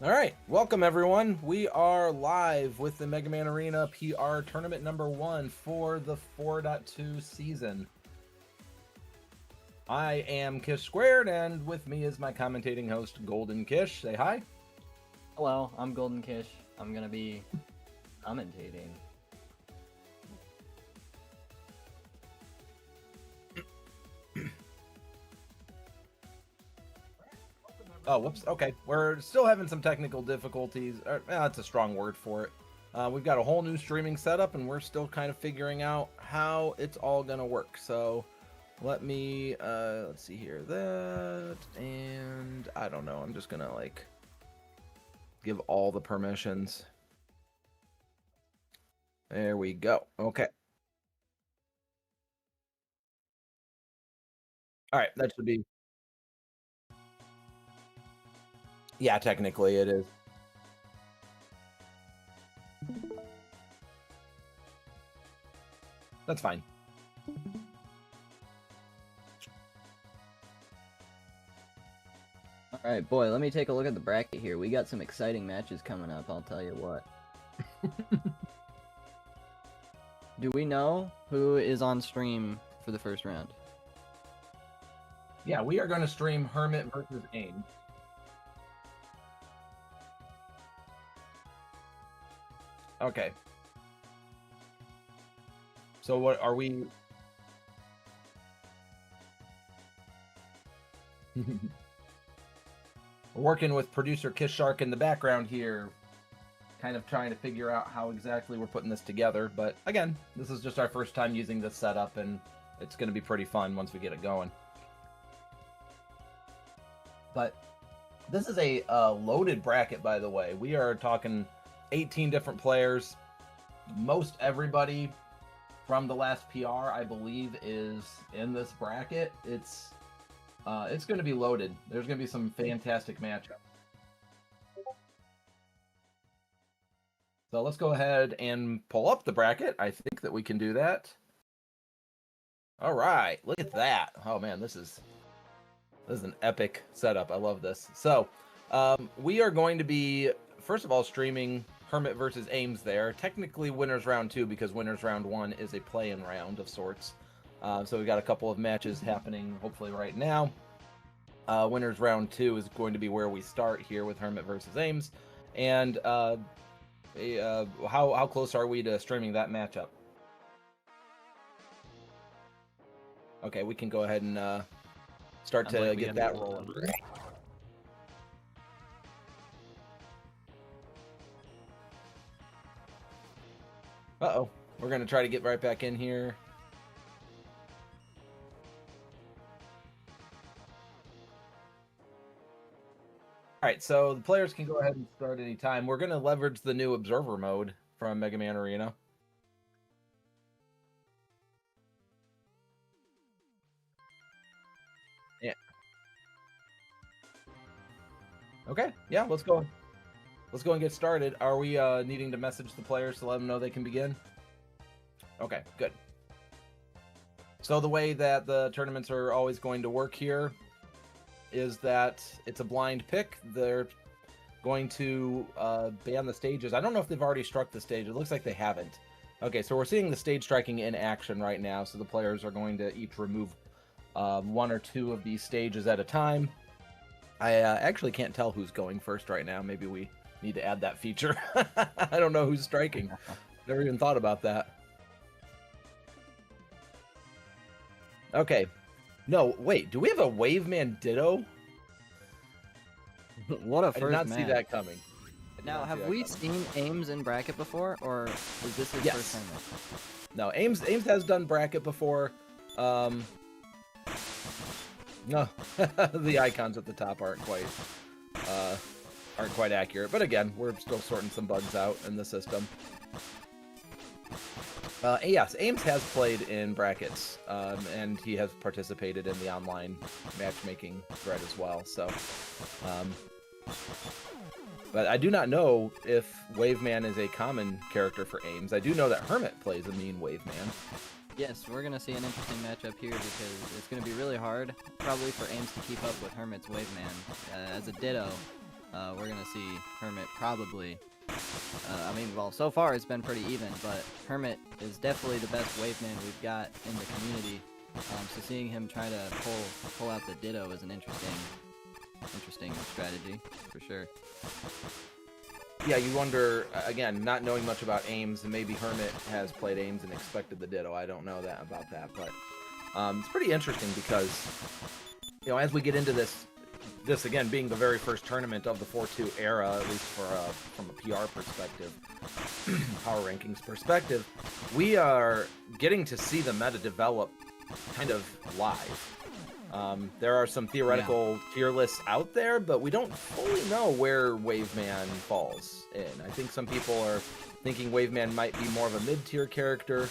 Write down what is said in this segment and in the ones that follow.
All right, welcome everyone. We are live with the Mega Man Arena PR tournament number 1 for the 4.2 season. I am Kish Squared, and with me is my commentating host, Golden Kish. Say hi. Hello, I'm Golden Kish. I'm gonna be commentating. Oh, whoops. Okay, we're still having some technical difficulties. That's a strong word for it. We've got a whole new streaming setup, and we're still kind of figuring out how it's all gonna work. So let me, let's see here, that, and I don't know. I'm just gonna like give all the permissions. There we go. Okay. All right, that should be. Yeah, technically it is. That's fine. Alright, boy, let me take a look at the bracket here. We got some exciting matches coming up, I'll tell you what. Do we know who is on stream for the first round? Yeah, we are going to stream Hermit versus AIM. Okay. So what are we? We're working with producer Kish Shark in the background here, kind of trying to figure out how exactly we're putting this together. But again, this is just our first time using this setup, and it's going to be pretty fun once we get it going. But this is a loaded bracket, by the way. We are talking 18 different players. Most everybody from the last PR, I believe, is in this bracket. It's going to be loaded. There's going to be some fantastic matchups. So let's go ahead and pull up the bracket. I think that we can do that. All right, look at that. Oh man, this is an epic setup. I love this. So we are going to be, first of all, streaming Hermit versus Ames there. Technically winners round 2 because winners round 1 is a play-in round of sorts. So we've got a couple of matches happening hopefully right now. Winners round 2 is going to be where we start here with Hermit versus Ames. And how close are we to streaming that matchup? Okay, we can go ahead and start to get that rolling. Uh-oh. We're going to try to get right back in here. All right, so the players can go ahead and start anytime. We're going to leverage the new observer mode from Mega Man Arena. Yeah. Okay, yeah, let's go. Let's go and get started. Are we needing to message the players to let them know they can begin? Okay, good. So the way that the tournaments are always going to work here is that it's a blind pick. They're going to ban the stages. I don't know if they've already struck the stage. It looks like they haven't. Okay, so we're seeing the stage striking in action right now. So the players are going to each remove 1 or 2 of these stages at a time. I actually can't tell who's going first right now. Maybe we need to add that feature. I don't know who's striking. Never even thought about that. Okay. No, wait. Do we have a Waveman Ditto? What a first I did not match. see that coming. Now, have we seen Ames in bracket before, or is this his first time? No, Ames has done bracket before. No, the icons at the top aren't quite accurate. But again, we're still sorting some bugs out in the system. Yes, Ames has played in brackets, and he has participated in the online matchmaking thread as well. So, but I do not know if Waveman is a common character for Ames. I do know that Hermit plays a mean Waveman. Yes, we're going to see an interesting matchup here because it's going to be really hard, probably, for Ames to keep up with Hermit's Waveman. As a Ditto, we're gonna see Hermit probably. I mean, well, so far it's been pretty even, but Hermit is definitely the best wave man we've got in the community. So seeing him try to pull out the Ditto is an interesting strategy for sure. Yeah, you wonder, again, not knowing much about Ames, and maybe Hermit has played Ames and expected the Ditto. I don't know about that, but it's pretty interesting because, you know, as we get into this again being the very first tournament of the 4-2 era, at least from a PR perspective, power rankings perspective, we are getting to see the meta develop kind of live. There are some theoretical tier lists out there, but we don't fully know where Waveman falls in. I think some people are thinking Waveman might be more of a mid-tier character,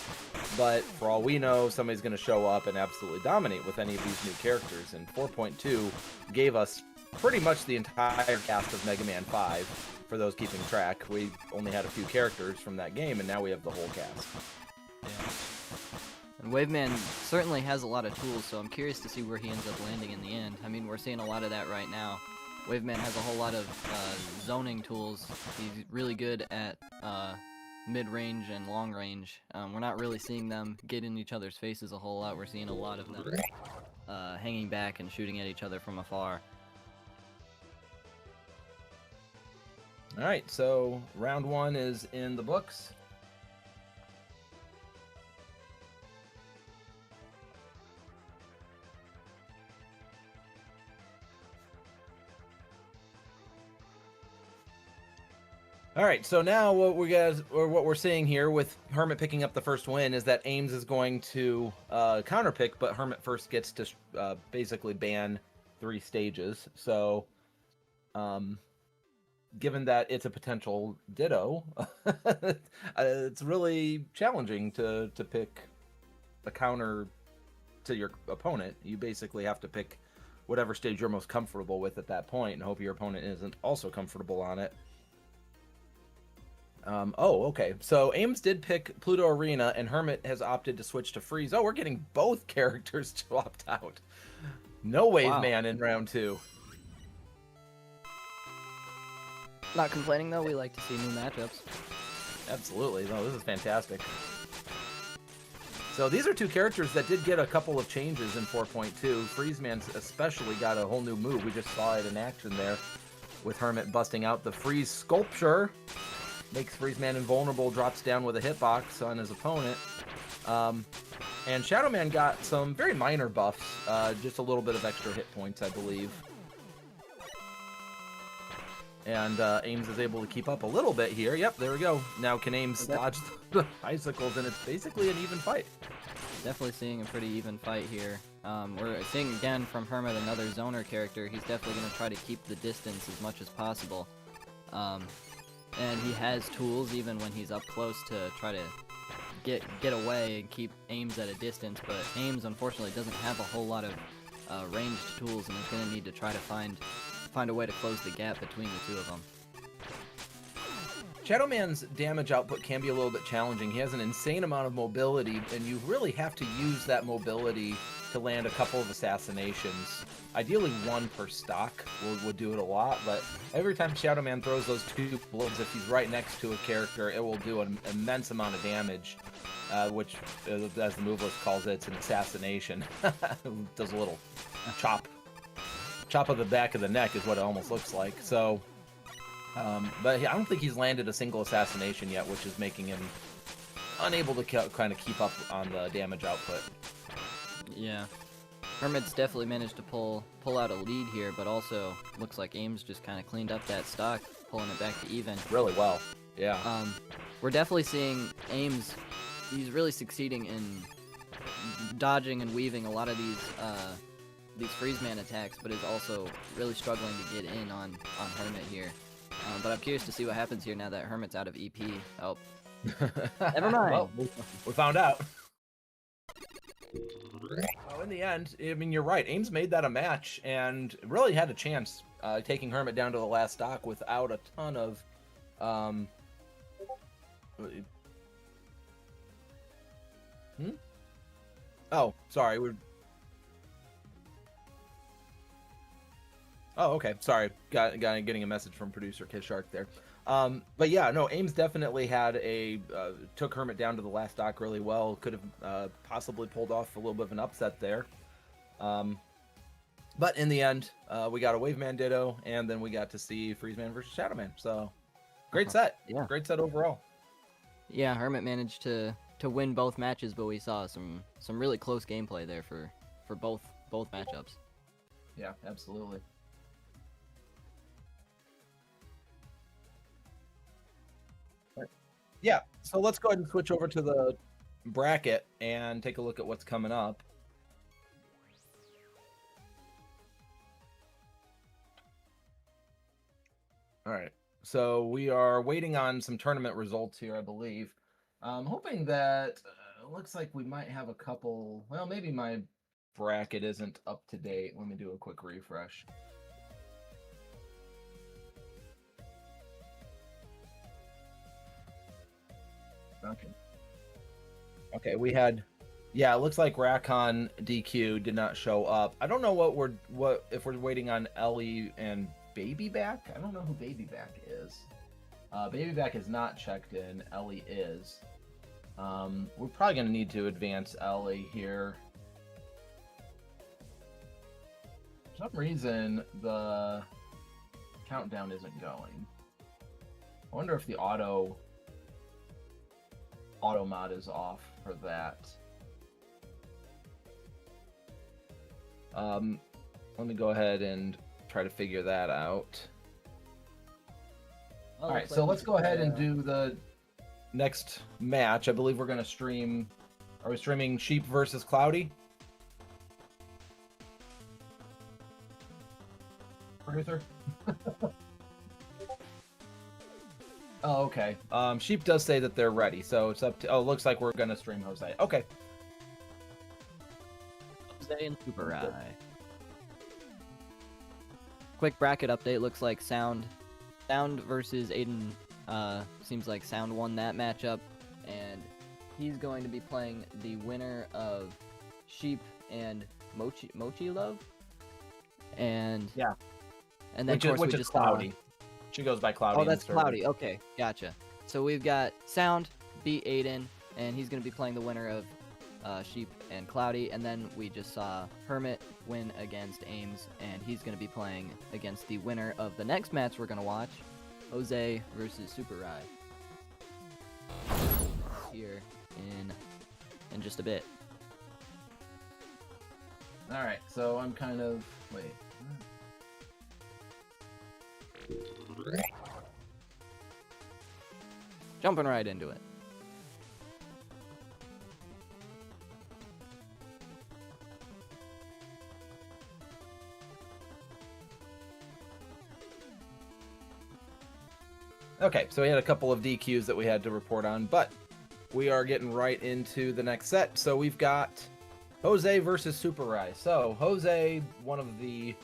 but for all we know, somebody's going to show up and absolutely dominate with any of these new characters, and 4.2 gave us pretty much the entire cast of Mega Man 5, for those keeping track. We only had a few characters from that game, and now we have the whole cast. Yeah. And Waveman certainly has a lot of tools, so I'm curious to see where he ends up landing in the end. I mean, we're seeing a lot of that right now. Waveman has a whole lot of zoning tools. He's really good at mid-range and long-range. We're not really seeing them get in each other's faces a whole lot. We're seeing a lot of them hanging back and shooting at each other from afar. All right, so round 1 is in the books. All right, so now what we're seeing here with Hermit picking up the first win is that Ames is going to counterpick, but Hermit first gets to basically ban 3 stages. So, given that it's a potential Ditto, it's really challenging to pick a counter to your opponent. You basically have to pick whatever stage you're most comfortable with at that point and hope your opponent isn't also comfortable on it. Oh, okay. So Ames did pick Pluto Arena, and Hermit has opted to switch to Freeze. Oh, we're getting both characters to opt out. No Waveman in round 2. Not complaining, though. We like to see new matchups. Absolutely. No, this is fantastic. So these are 2 characters that did get a couple of changes in 4.2. Freezeman's especially got a whole new move. We just saw it in action there with Hermit busting out the Freeze Sculpture. Makes Freezeman invulnerable, drops down with a hitbox on his opponent. And Shadow Man got some very minor buffs, just a little bit of extra hit points, I believe. And Ames is able to keep up a little bit here. Yep, there we go. Now can Ames dodge the icicles, and it's basically an even fight. Definitely seeing a pretty even fight here. We're seeing again from Hermit another zoner character. He's definitely going to try to keep the distance as much as possible. And he has tools even when he's up close to try to get away and keep Ames at a distance, but Ames unfortunately doesn't have a whole lot of ranged tools, and is going to need to try to find a way to close the gap between the 2 of them. Shadow Man's damage output can be a little bit challenging. He has an insane amount of mobility, and you really have to use that mobility to land a couple of assassinations. Ideally 1 per stock would do it a lot, but every time Shadow Man throws those 2 blows, if he's right next to a character, it will do an immense amount of damage, which, as the move list calls it, it's an assassination. Does a little chop of the back of the neck is what it almost looks like. So, but I don't think he's landed a single assassination yet, which is making him unable to kind of keep up on the damage output. Yeah. Hermit's definitely managed to pull out a lead here, but also looks like Ames just kind of cleaned up that stock, pulling it back to even. Really well, yeah. We're definitely seeing Ames, he's really succeeding in dodging and weaving a lot of these Freezeman attacks, but is also really struggling to get in on Hermit here. But I'm curious to see what happens here now that Hermit's out of EP. Oh. Never mind. Well, we found out. Well, in the end, I mean, you're right. Ames made that a match and really had a chance taking Hermit down to the last stock without a ton of... Oh, sorry. Oh, okay. Sorry, got getting a message from producer Kid Shark there. But yeah, no, Ames definitely had took Hermit down to the last stock really well. Could have possibly pulled off a little bit of an upset there. But in the end, we got a Waveman Ditto, and then we got to see Freezeman versus Shadowman. So great set. Yeah. Great set overall. Yeah, Hermit managed to win both matches, but we saw some really close gameplay there for both matchups. Yeah, absolutely. Yeah, so let's go ahead and switch over to the bracket and take a look at what's coming up. All right, so we are waiting on some tournament results here, I believe. I'm hoping that looks like we might have a couple. Well, maybe my bracket isn't up to date. Let me do a quick refresh. Okay. Okay, we had, yeah, it looks like Racon DQ did not show up. I don't know what if we're waiting on Ellie and Babyback. I don't know who Babyback is. Babyback is not checked in. Ellie is. We're probably gonna need to advance Ellie here. For some reason, the countdown isn't going. I wonder if the auto mod is off for that. Let me go ahead and try to figure that out. All right, so let's go ahead and do the next match. I believe we're gonna stream. Are we streaming Sheep versus Cloudy? Producer? Oh, okay. Sheep does say that they're ready, so it's up to. Oh, looks like we're gonna stream Jose. Okay. Jose and Super Eye. Quick bracket update. Looks like Sound versus Aiden. Seems like Sound won that matchup, and he's going to be playing the winner of Sheep and Mochi Love. And yeah, and then which is Cloudy. She goes by Cloudy. Oh, that's Cloudy. Okay, gotcha. So we've got Sound beat Aiden, and he's going to be playing the winner of Sheep and Cloudy. And then we just saw Hermit win against Ames, and he's going to be playing against the winner of the next match we're going to watch, Jose versus Super Rye. Here in just a bit. All right, so I'm kind of wait. Jumping right into it. Okay, so we had a couple of DQs that we had to report on, but we are getting right into the next set. So we've got Jose versus Super Rai. So Jose, one of the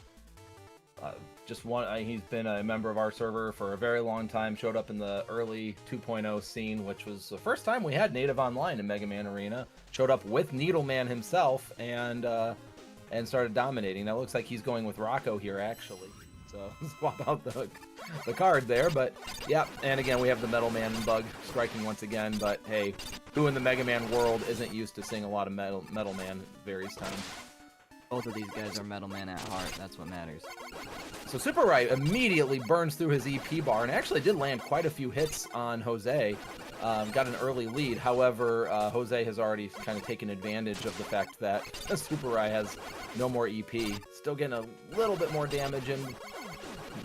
he's been a member of our server for a very long time, showed up in the early 2.0 scene, which was the first time we had native online in Mega Man Arena. Showed up with Needleman himself and started dominating. Now it looks like he's going with Rocco here, actually. So swap out the card there, but yeah. And again, we have the Metal Man bug striking once again, but hey, who in the Mega Man world isn't used to seeing a lot of Metal Man at various times? Both of these guys are Metal Man at heart. That's what matters. So Super Rai immediately burns through his EP bar and actually did land quite a few hits on Jose. Got an early lead. However, Jose has already kind of taken advantage of the fact that Super Rai has no more EP. Still getting a little bit more damage and,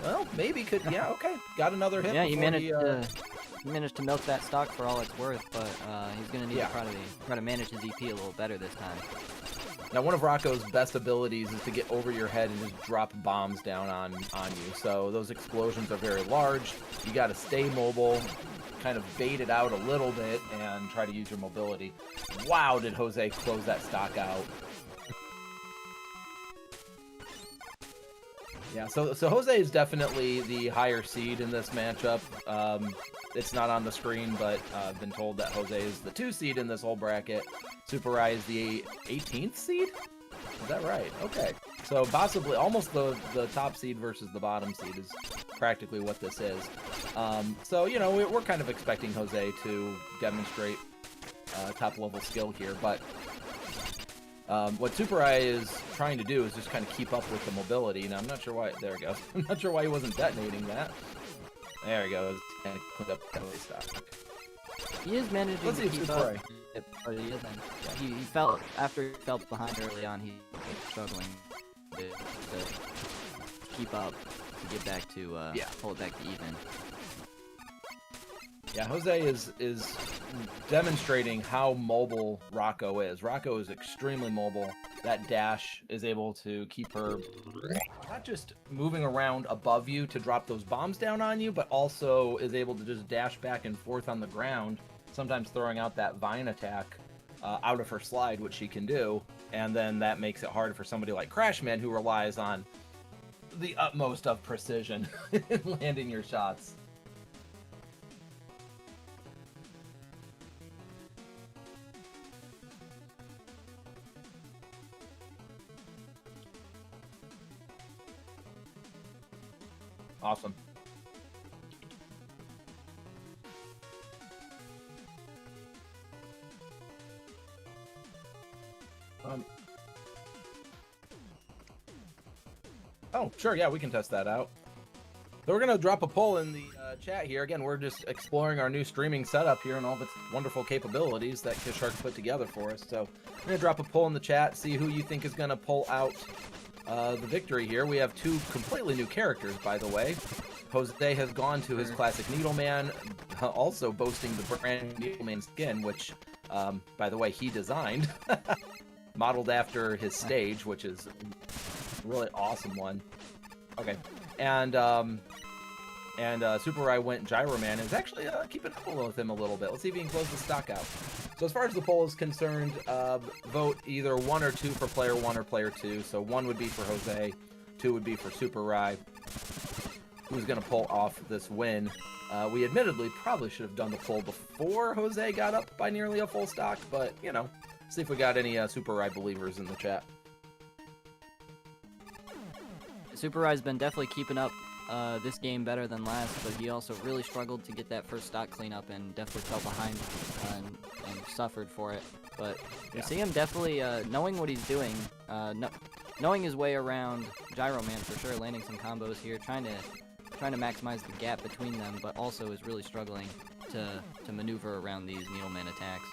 well, maybe could, yeah, okay. Got another hit. Yeah, he managed to milk that stock for all it's worth, but he's going to need to try to manage his EP a little better this time. Now, one of Rocco's best abilities is to get over your head and just drop bombs down on you. So those explosions are very large. You got to stay mobile, kind of bait it out a little bit, and try to use your mobility. Wow, did Jose close that stock out. Yeah, so Jose is definitely the higher seed in this matchup. It's not on the screen, but I've been told that Jose is the 2 seed in this whole bracket. Super Rai is the 18th seed? Is that right? Okay. So possibly almost the top seed versus the bottom seed is practically what this is. So, you know, we're kind of expecting Jose to demonstrate top level skill here, but what Super Eye is trying to do is just kind of keep up with the mobility. Now, I'm not sure why, there it goes. I'm not sure why he wasn't detonating that. There he goes. Kind of cleaned up that way stock. He is managing Let's to see keep if up, Super Eye. but he isn't. He felt, after he felt behind early on, he was struggling to keep up, to get back to, pull it back to even. Yeah, Jose is demonstrating how mobile Rocco is. Rocco is extremely mobile. That dash is able to keep her not just moving around above you to drop those bombs down on you, but also is able to just dash back and forth on the ground, sometimes throwing out that vine attack out of her slide, which she can do, and then that makes it hard for somebody like Crashman, who relies on the utmost of precision in landing your shots. Awesome. Oh, sure, yeah, we can test that out. So we're going to drop a poll in the chat here. Again, we're just exploring our new streaming setup here and all of its wonderful capabilities that Kishark put together for us. So I'm going to drop a poll in the chat, see who you think is going to pull out the victory here. We have two completely new characters, by the way. Jose has gone to his classic Needleman, also boasting the brand new Needleman skin, which, by the way, he designed, modeled after his stage, which is a really awesome one. Okay, and Super Rai went Gyro Man, and is actually keeping up with him a little bit. Let's see if he can close the stock out. So as far as the poll is concerned, vote either 1 or 2 for player 1 or player 2. So 1 would be for Jose, 2 would be for Super Rai, who's going to pull off this win. We admittedly probably should have done the poll before Jose got up by nearly a full stock, but, you know, see if we got any Super Rai believers in the chat. Super Rai's been definitely keeping up this game better than last, but he also really struggled to get that first stock cleanup and definitely fell behind and suffered for it. But you see him definitely knowing what he's doing, knowing his way around Gyro Man for sure, landing some combos here, trying to maximize the gap between them, but also is really struggling to maneuver around these Needleman attacks.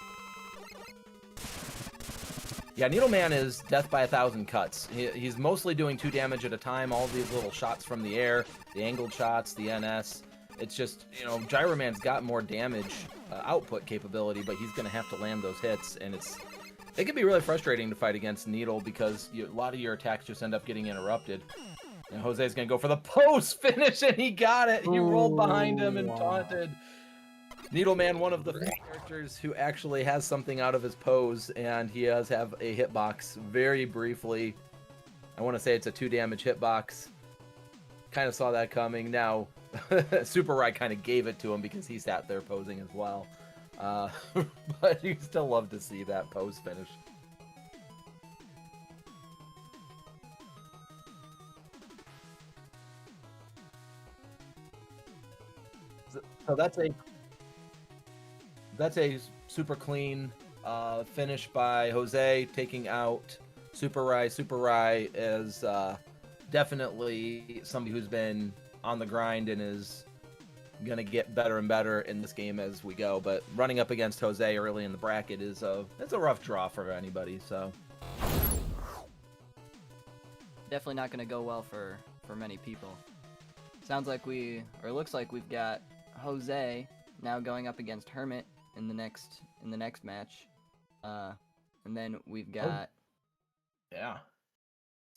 Yeah, Needleman is death by 1,000 cuts. He's mostly doing 2 damage at a time, all these little shots from the air, the angled shots, the NS. It's just, you know, Gyro Man's got more damage output capability, but he's going to have to land those hits, and it can be really frustrating to fight against Needle because a lot of your attacks just end up getting interrupted. And Jose's going to go for the post finish, and he got it! He rolled behind him and taunted. Needleman, one of the few characters who actually has something out of his pose, and he does have a hitbox very briefly. I want to say it's a 2 damage hitbox. Kind of saw that coming. Now, Super Rai kind of gave it to him because he sat there posing as well. But you still love to see that pose finish. So that's a super clean finish by Jose, taking out Super Rai. Super Rai is definitely somebody who's been on the grind and is going to get better and better in this game as we go. But running up against Jose early in the bracket it's a rough draw for anybody. So Definitely not going to go well for many people. Sounds like looks like we've got Jose now going up against Hermit in the next match, and then we've got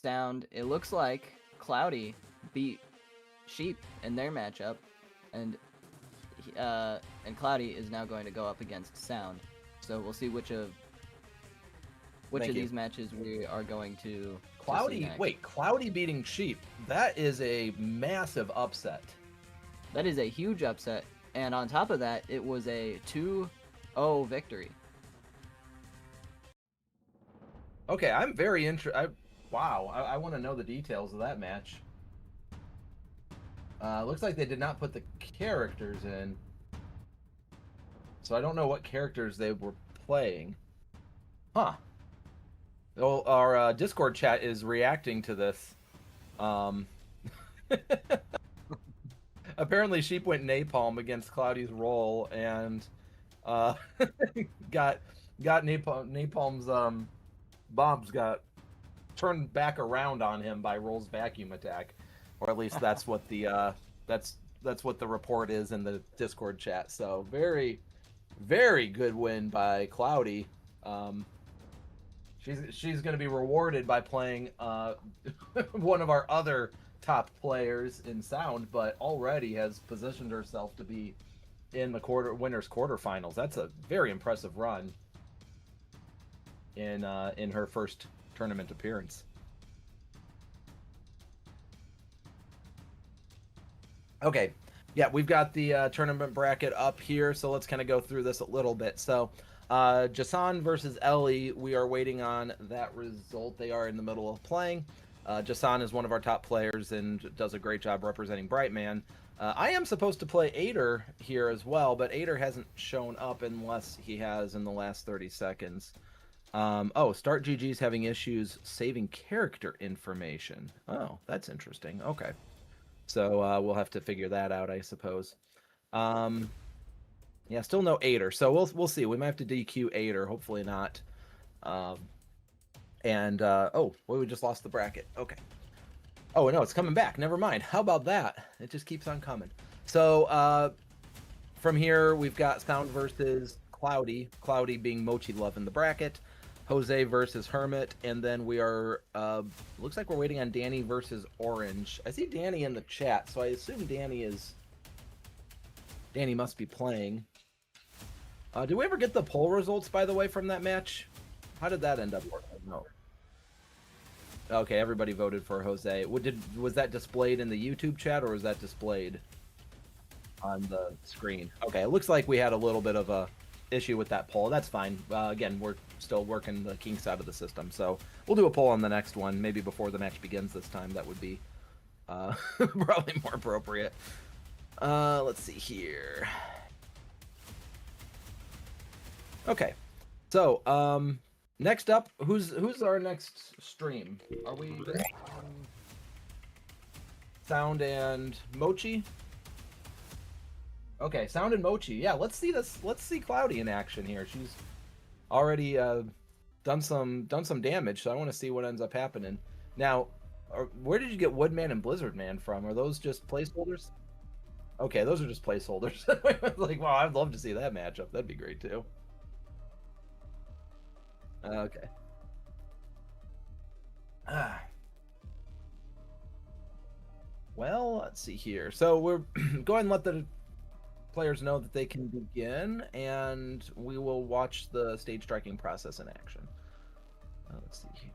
Sound. It looks like Cloudy beat Sheep in their matchup, and Cloudy is now going to go up against Sound. So we'll see which of these matches we are going to Cloudy. see next. Wait, Cloudy beating Sheep. That is a massive upset. That is a huge upset. And on top of that, it was a 2-0 victory. Okay, I'm very interested. Wow, I want to know the details of that match. Looks like they did not put the characters in, so I don't know what characters they were playing. Huh. Well, our Discord chat is reacting to this. Um, apparently, Sheep went napalm against Cloudy's roll and uh, got napalm's bombs got turned back around on him by Roll's vacuum attack, or at least that's what the that's what the report is in the Discord chat. So very good win by Cloudy. She's going to be rewarded by playing one of our other top players in Sound, but already has positioned herself to be in the winners quarterfinals. That's a very impressive run in her first tournament appearance. Okay, yeah, we've got the tournament bracket up here, so let's kind of go through this a little bit. So, Jason versus Ellie, we are waiting on that result. They are in the middle of playing. Jason is one of our top players and does a great job representing Brightman. I am supposed to play Ader here as well, but Ader hasn't shown up unless he has in the last 30 seconds. Oh, Start GG's having issues saving character information. Oh, that's interesting. Okay. So we'll have to figure that out, I suppose. Yeah, still no Ader, so we'll see. We might have to DQ Ader, hopefully not. Oh, well, we just lost the bracket. Okay. Oh no, it's coming back. Never mind. How about that? It just keeps on coming. So from here we've got Sound versus Cloudy. Cloudy being Mochi Love in the bracket. Jose versus Hermit, and then we are looks like we're waiting on Danny versus Orange. I see Danny in the chat, so I assume Danny must be playing. Did we ever get the poll results, by the way, from that match? How did that end up working? No. Okay, everybody voted for Jose. Was that displayed in the YouTube chat, or was that displayed on the screen? Okay, it looks like we had a little bit of a issue with that poll. That's fine. Again, we're still working the kinks out of the system, so we'll do a poll on the next one, maybe before the match begins this time. That would be probably more appropriate. Let's see here. Okay, so next up, who's our next stream? Are we Sound and Mochi? Okay, Sound and Mochi. Yeah, let's see this. Let's see Cloudy in action here. She's already done some damage, so I want to see what ends up happening. Now, where did you get Woodman and Blizzardman from? Are those just placeholders? Okay, those are just placeholders. Like, wow, I'd love to see that matchup. That'd be great too. Okay. Well, let's see here. So we're go ahead and let the players know that they can begin, and we will watch the stage striking process in action. Let's see here.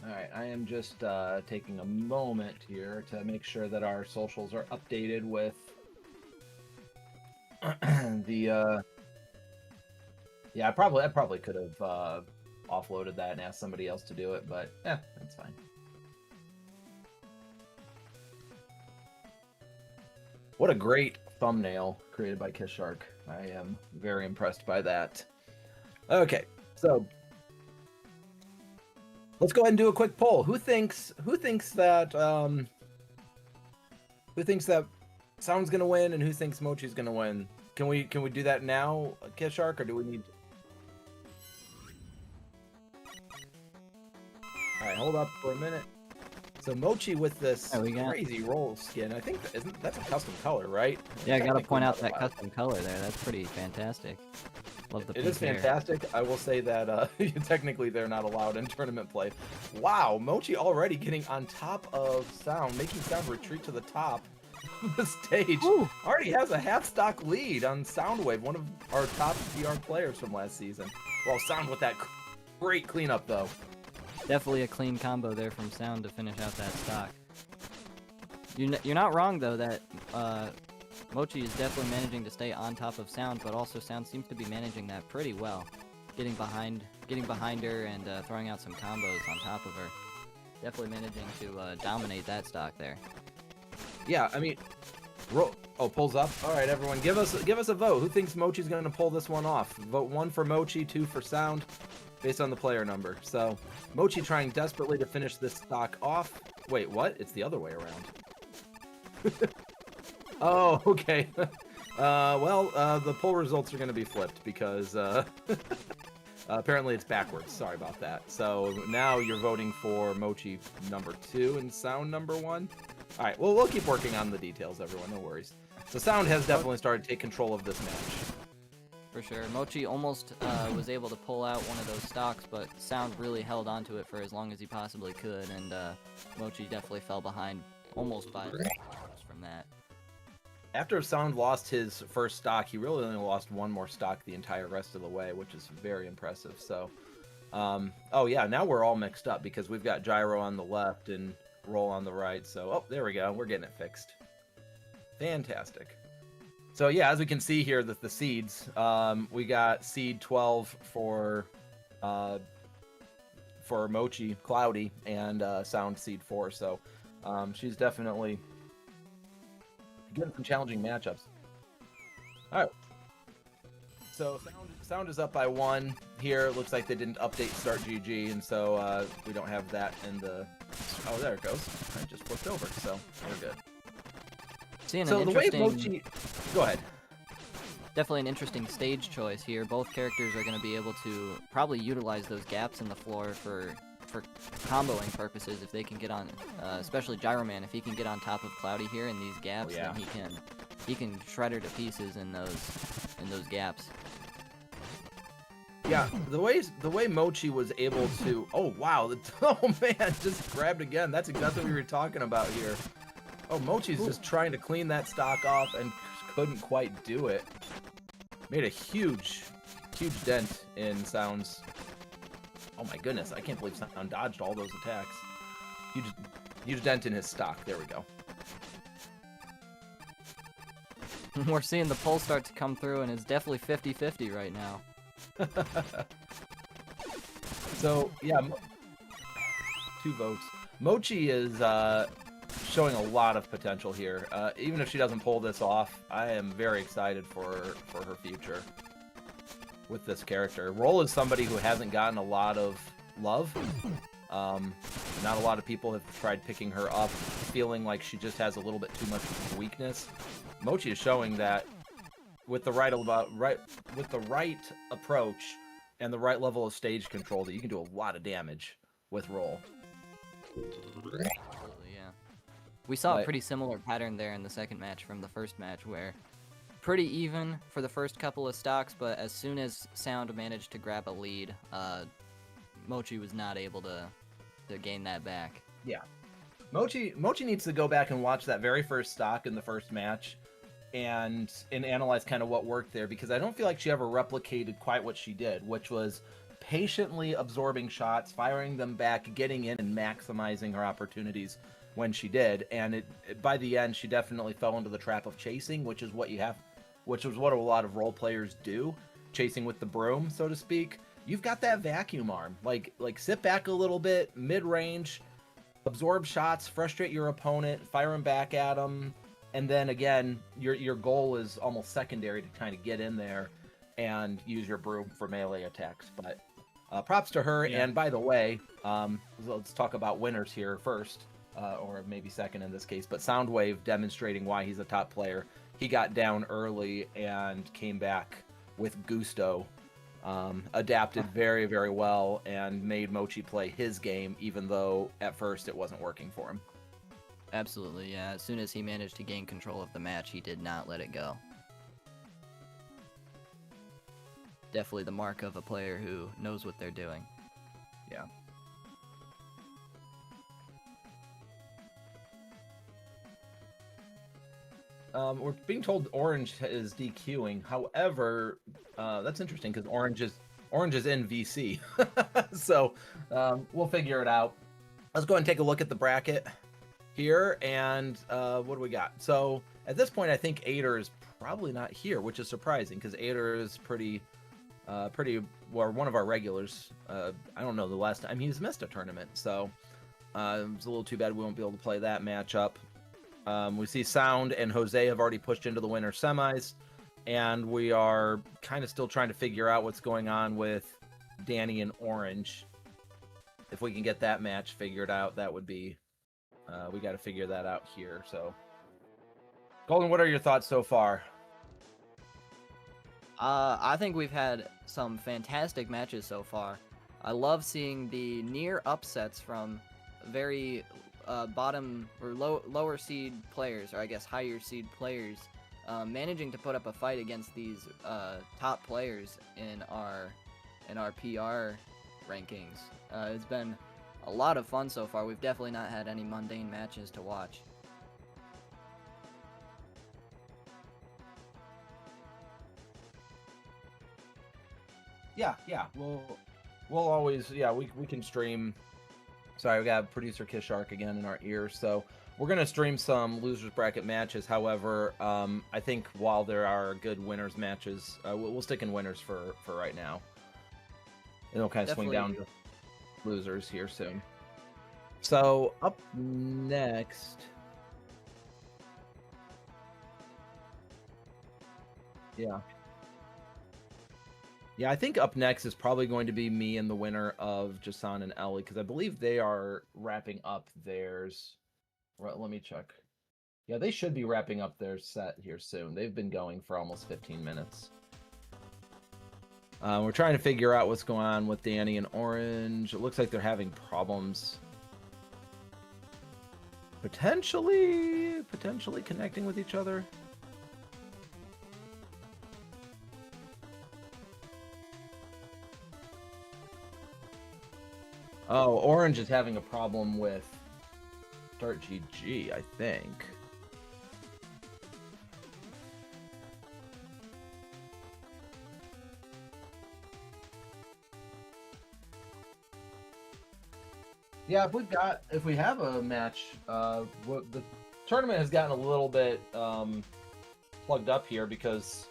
All right, I am just taking a moment here to make sure that our socials are updated with the. Yeah, I probably could have offloaded that and asked somebody else to do it, but yeah, that's fine. What a great thumbnail created by Kiss Shark. I am very impressed by that. Okay, so let's go ahead and do a quick poll. Who thinks that Sound's gonna win, and who thinks Mochi's gonna win? Can we do that now, Kiss Shark, or do we need? hold up for a minute. So Mochi with this There we go. crazy roll skin. I think that's a custom color, right? Yeah, I gotta Technically point out not that allowed. custom color there. That's pretty fantastic. Love the It pink is hair. fantastic. I will say that technically they're not allowed in tournament play. Wow, Mochi already getting on top of Sound, making Sound retreat to the top of the stage. Woo. Already has a half stock lead on Soundwave, one of our top VR players from last season. Well, Sound with that great cleanup though. Definitely a clean combo there from Sound to finish out that stock. You're not wrong though that Mochi is definitely managing to stay on top of Sound, but also Sound seems to be managing that pretty well, getting behind her and throwing out some combos on top of her. Definitely managing to dominate that stock there. Yeah, I mean, pulls up. All right, everyone, give us a vote. Who thinks Mochi's going to pull this one off? Vote 1 for Mochi, 2 for Sound, based on the player number. So, Mochi trying desperately to finish this stock off. Wait, what? It's the other way around. Oh, okay. The poll results are going to be flipped because apparently it's backwards. Sorry about that. So now you're voting for Mochi number 2 and Sound number 1. All right, well, we'll keep working on the details, everyone. No worries. So Sound has definitely started to take control of this match. For sure. Mochi almost was able to pull out one of those stocks, but Sound really held onto it for as long as he possibly could, and Mochi definitely fell behind almost by from that. After Sound lost his first stock, he really only lost one more stock the entire rest of the way, which is very impressive. So, oh yeah, now we're all mixed up because we've got Gyro on the left and Roll on the right. So, oh, there we go. We're getting it fixed. Fantastic. So yeah, as we can see here, the seeds, we got seed 12 for Mochi, Cloudy, and Sound seed 4. So she's definitely getting some challenging matchups. All right. So Sound is up by 1 here. It looks like they didn't update Start GG, and so we don't have that in the. Oh, there it goes. I just flipped over, so we're good. Seeing So an the way interesting, Mochi, go ahead. definitely an interesting stage choice here. Both characters are going to be able to probably utilize those gaps in the floor for comboing purposes if they can get on, especially Gyro Man, if he can get on top of Cloudy here in these gaps, then he can shred her to pieces in those gaps. Yeah, the way Mochi was able to, oh wow, oh man, just grabbed again. That's exactly what we were talking about here. Oh, Mochi's just trying to clean that stock off and couldn't quite do it. Made a huge dent in Sound's. Oh my goodness, I can't believe Sound dodged all those attacks. Huge dent in his stock. There we go. We're seeing the poll start to come through, and it's definitely 50-50 right now. So yeah, 2 votes. Mochi is showing a lot of potential here. Even if she doesn't pull this off, I am very excited for her future with this character. Roll is somebody who hasn't gotten a lot of love. Not a lot of people have tried picking her up, feeling like she just has a little bit too much weakness. Mochi is showing that with the right approach and the right level of stage control, that you can do a lot of damage with Roll. Absolutely, yeah. We saw a pretty similar pattern there in the second match from the first match, where pretty even for the first couple of stocks, but as soon as Sound managed to grab a lead, Mochi was not able to gain that back. Yeah. Mochi needs to go back and watch that very first stock in the first match and analyze kind of what worked there, because I don't feel like she ever replicated quite what she did, which was patiently absorbing shots, firing them back, getting in and maximizing her opportunities when she did. And by the end, she definitely fell into the trap of chasing, which is what a lot of role players do, chasing with the broom, so to speak. You've got that vacuum arm. Like sit back a little bit, mid-range, absorb shots, frustrate your opponent, fire them back at them, and then again, your goal is almost secondary to kind of get in there and use your broom for melee attacks. But props to her. Yeah. And by the way, let's talk about winners here first, or maybe second in this case. But Soundwave demonstrating why he's a top player. He got down early and came back with gusto adapted very, very well and made Mochi play his game, even though at first it wasn't working for him. Absolutely, yeah. As soon as he managed to gain control of the match, he did not let it go. Definitely the mark of a player who knows what they're doing. Yeah. We're being told Orange is DQing. However, that's interesting because Orange is in VC. So we'll figure it out. Let's go ahead and take a look at the bracket here, and what do we got? So at this point, I think Ader is probably not here, which is surprising because Ader is pretty well, one of our regulars. I don't know the last time he's missed a tournament, so it's a little too bad we won't be able to play that matchup. We see Sound and Jose have already pushed into the winter semis, and we are kind of still trying to figure out what's going on with Danny and Orange. If we can get that match figured out, that would be... we got to figure that out here. So, Golden, what are your thoughts so far? I think we've had some fantastic matches so far. I love seeing the near upsets from very bottom or lower seed players, or I guess higher seed players, managing to put up a fight against these top players in our PR rankings. It's been a lot of fun so far. We've definitely not had any mundane matches to watch. Yeah. We'll always, we can stream. Sorry, we got producer Kiss Shark again in our ears. So we're gonna stream some losers bracket matches. However, I think while there are good winners matches, we'll stick in winners for right now. And it'll kind of swing down to losers here soon. So up next, yeah, I think up next is probably going to be me and the winner of Jason and Ellie, because I believe they are wrapping up theirs. Let me check. Yeah, they should be wrapping up their set here soon. They've been going for almost 15 minutes. We're trying to figure out what's going on with Danny and Orange. It looks like they're having problems potentially connecting with each other. Oh, Orange is having a problem with Start GG, I think. Yeah, if we have a match, the tournament has gotten a little bit plugged up here because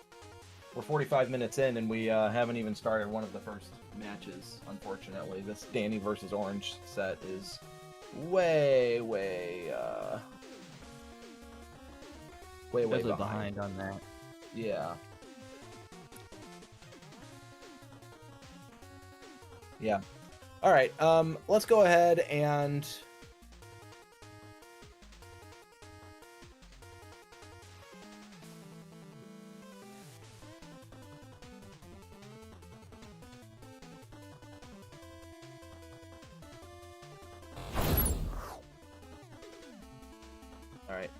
we're 45 minutes in and we haven't even started one of the first matches, unfortunately. This Danny versus Orange set is way behind on that. Yeah. All right, let's go ahead and all right.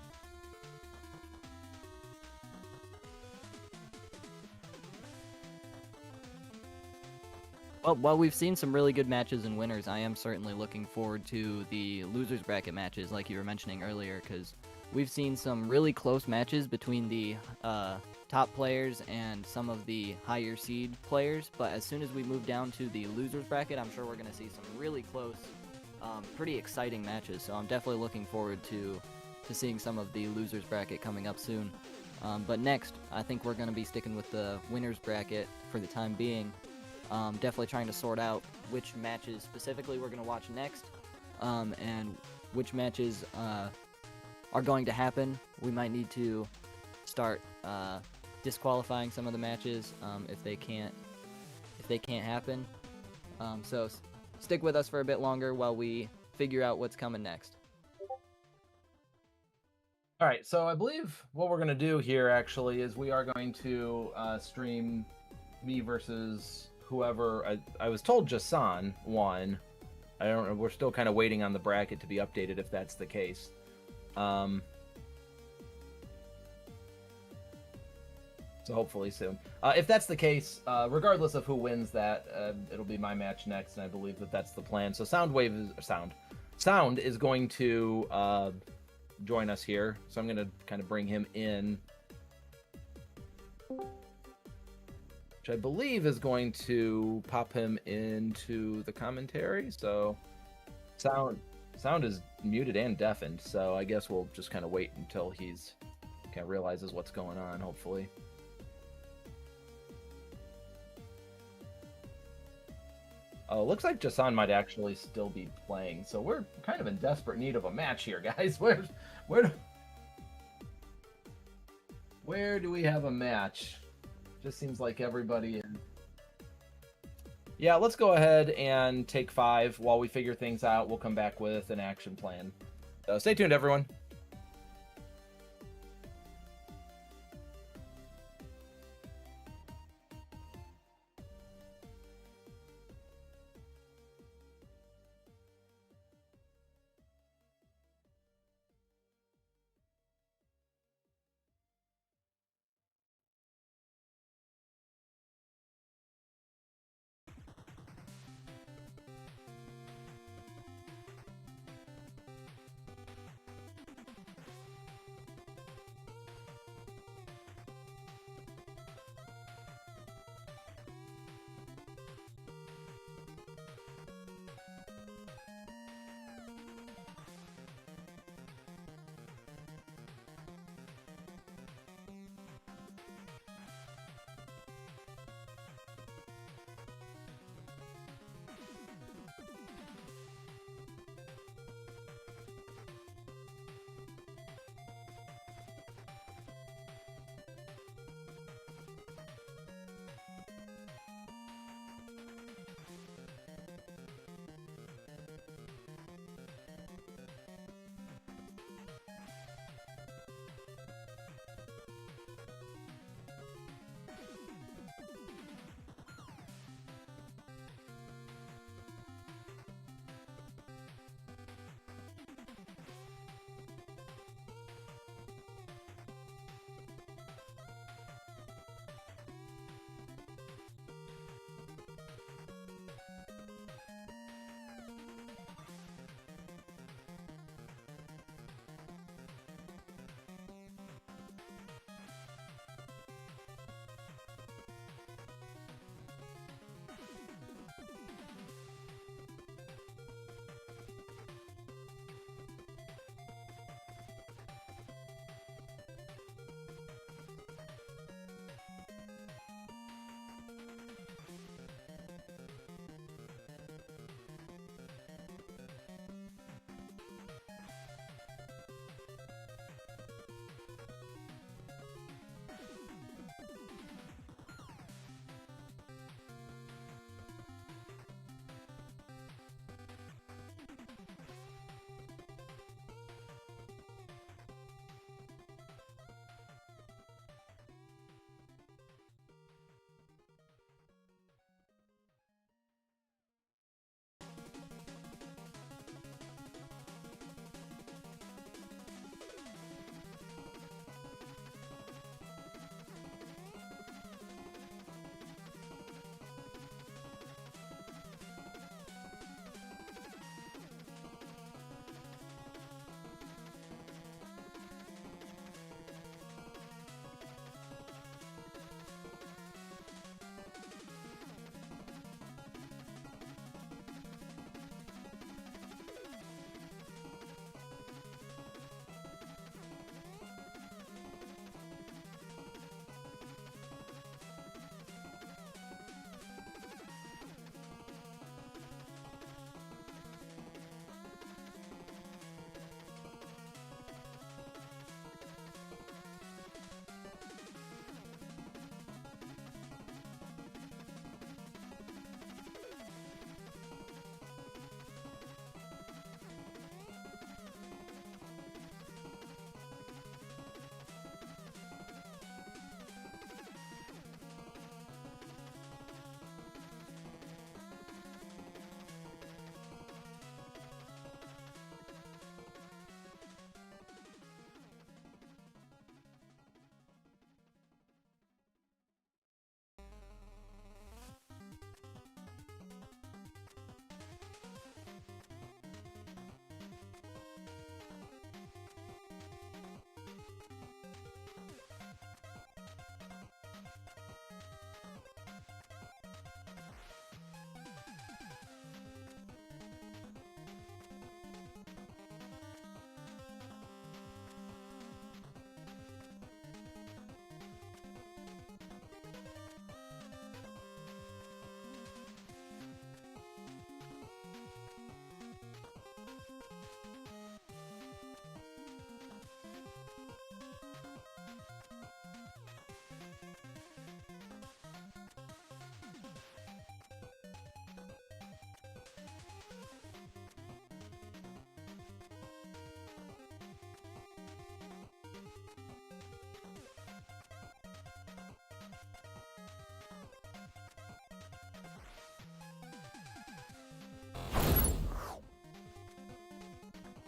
Well, while we've seen some really good matches and winners, I am certainly looking forward to the losers bracket matches, like you were mentioning earlier, because we've seen some really close matches between the top players and some of the higher seed players. But as soon as we move down to the losers bracket, I'm sure we're going to see some really close, pretty exciting matches. So I'm definitely looking forward to seeing some of the losers bracket coming up soon. But next, I think we're going to be sticking with the winners bracket for the time being. Definitely trying to sort out which matches specifically we're going to watch next, and which matches are going to happen. We might need to start disqualifying some of the matches if they can't happen. So stick with us for a bit longer while we figure out what's coming next. All right, so I believe what we're going to do here actually is we are going to stream me versus whoever I was told Jason won. I don't know. We're still kind of waiting on the bracket to be updated if that's the case. So hopefully soon. If that's the case, regardless of who wins that, it'll be my match next, and I believe that that's the plan. So Sound is going to join us here. So I'm going to kind of bring him in, which I believe is going to pop him into the commentary. So Sound is muted and deafened, so I guess we'll just kind of wait until he's kind of realizes what's going on, hopefully. Oh, looks like Jason might actually still be playing, so we're kind of in desperate need of a match here, guys. Where do we have a match? Just seems like everybody in. Yeah, let's go ahead and take 5 while we figure things out. We'll come back with an action plan. So stay tuned, everyone.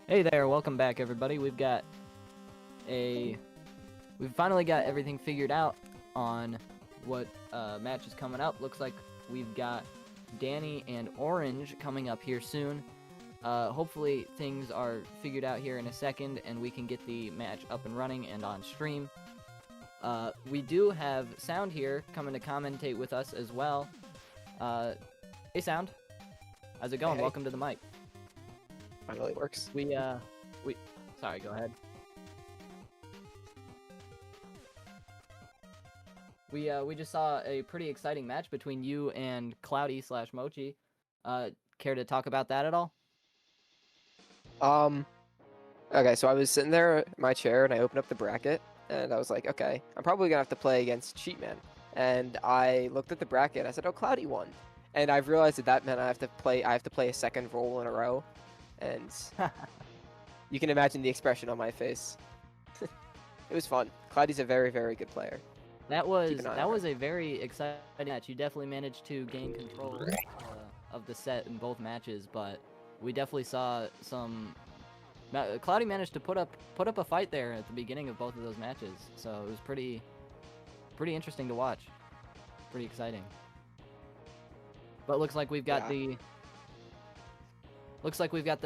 Hey there, welcome back everybody. We've finally got everything figured out on what match is coming up. Looks like we've got Danny and Orange coming up here soon. Hopefully things are figured out here in a second and we can get the match up and running and on stream. We do have Sound here coming to commentate with us as well. Hey Sound, how's it going? Hey. Welcome to the mic. Finally works. Sorry, go ahead. We just saw a pretty exciting match between you and Cloudy/Mochi. Care to talk about that at all? Okay, so I was sitting there in my chair and I opened up the bracket and I was like, okay, I'm probably gonna have to play against Cheatman. And I looked at the bracket and I said, oh, Cloudy won. And I've realized that meant I have to play a second roll in a row. And you can imagine the expression on my face. It was fun. Cloudy's a very, very good player. That was Keep an eye on her. a very exciting match. You definitely managed to gain control of the set in both matches, but we definitely saw some. Cloudy managed to put up a fight there at the beginning of both of those matches, so it was pretty interesting to watch. Pretty exciting. But looks like we've got the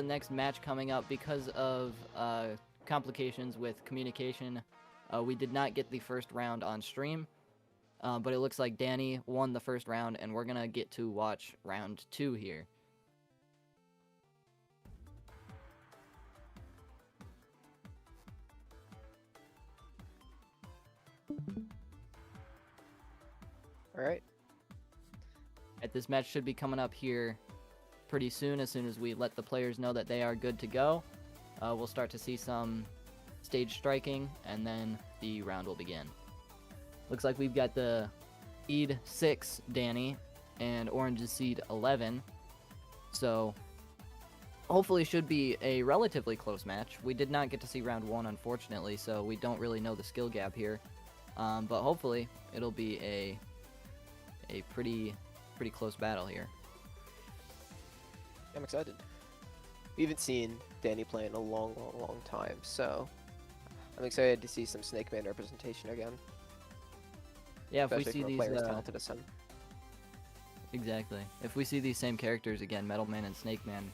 next match coming up because of complications with communication. We did not get the first round on stream, but it looks like Danny won the first round, and we're gonna get to watch round 2 here. All right. This match should be coming up here pretty soon. As soon as we let the players know that they are good to go, we'll start to see some stage striking, and then the round will begin. Looks like we've got the seed 6 Danny and Orange's seed 11, so hopefully should be a relatively close match. We did not get to see round 1, unfortunately, so we don't really know the skill gap here, but hopefully it'll be a pretty close battle here. I'm excited. We haven't seen Danny play in a long time, so I'm excited to see some Snake Man representation again. Yeah, if we especially see from a these player as talented as him. exactly. If we see these same characters again, Metal Man and Snake Man,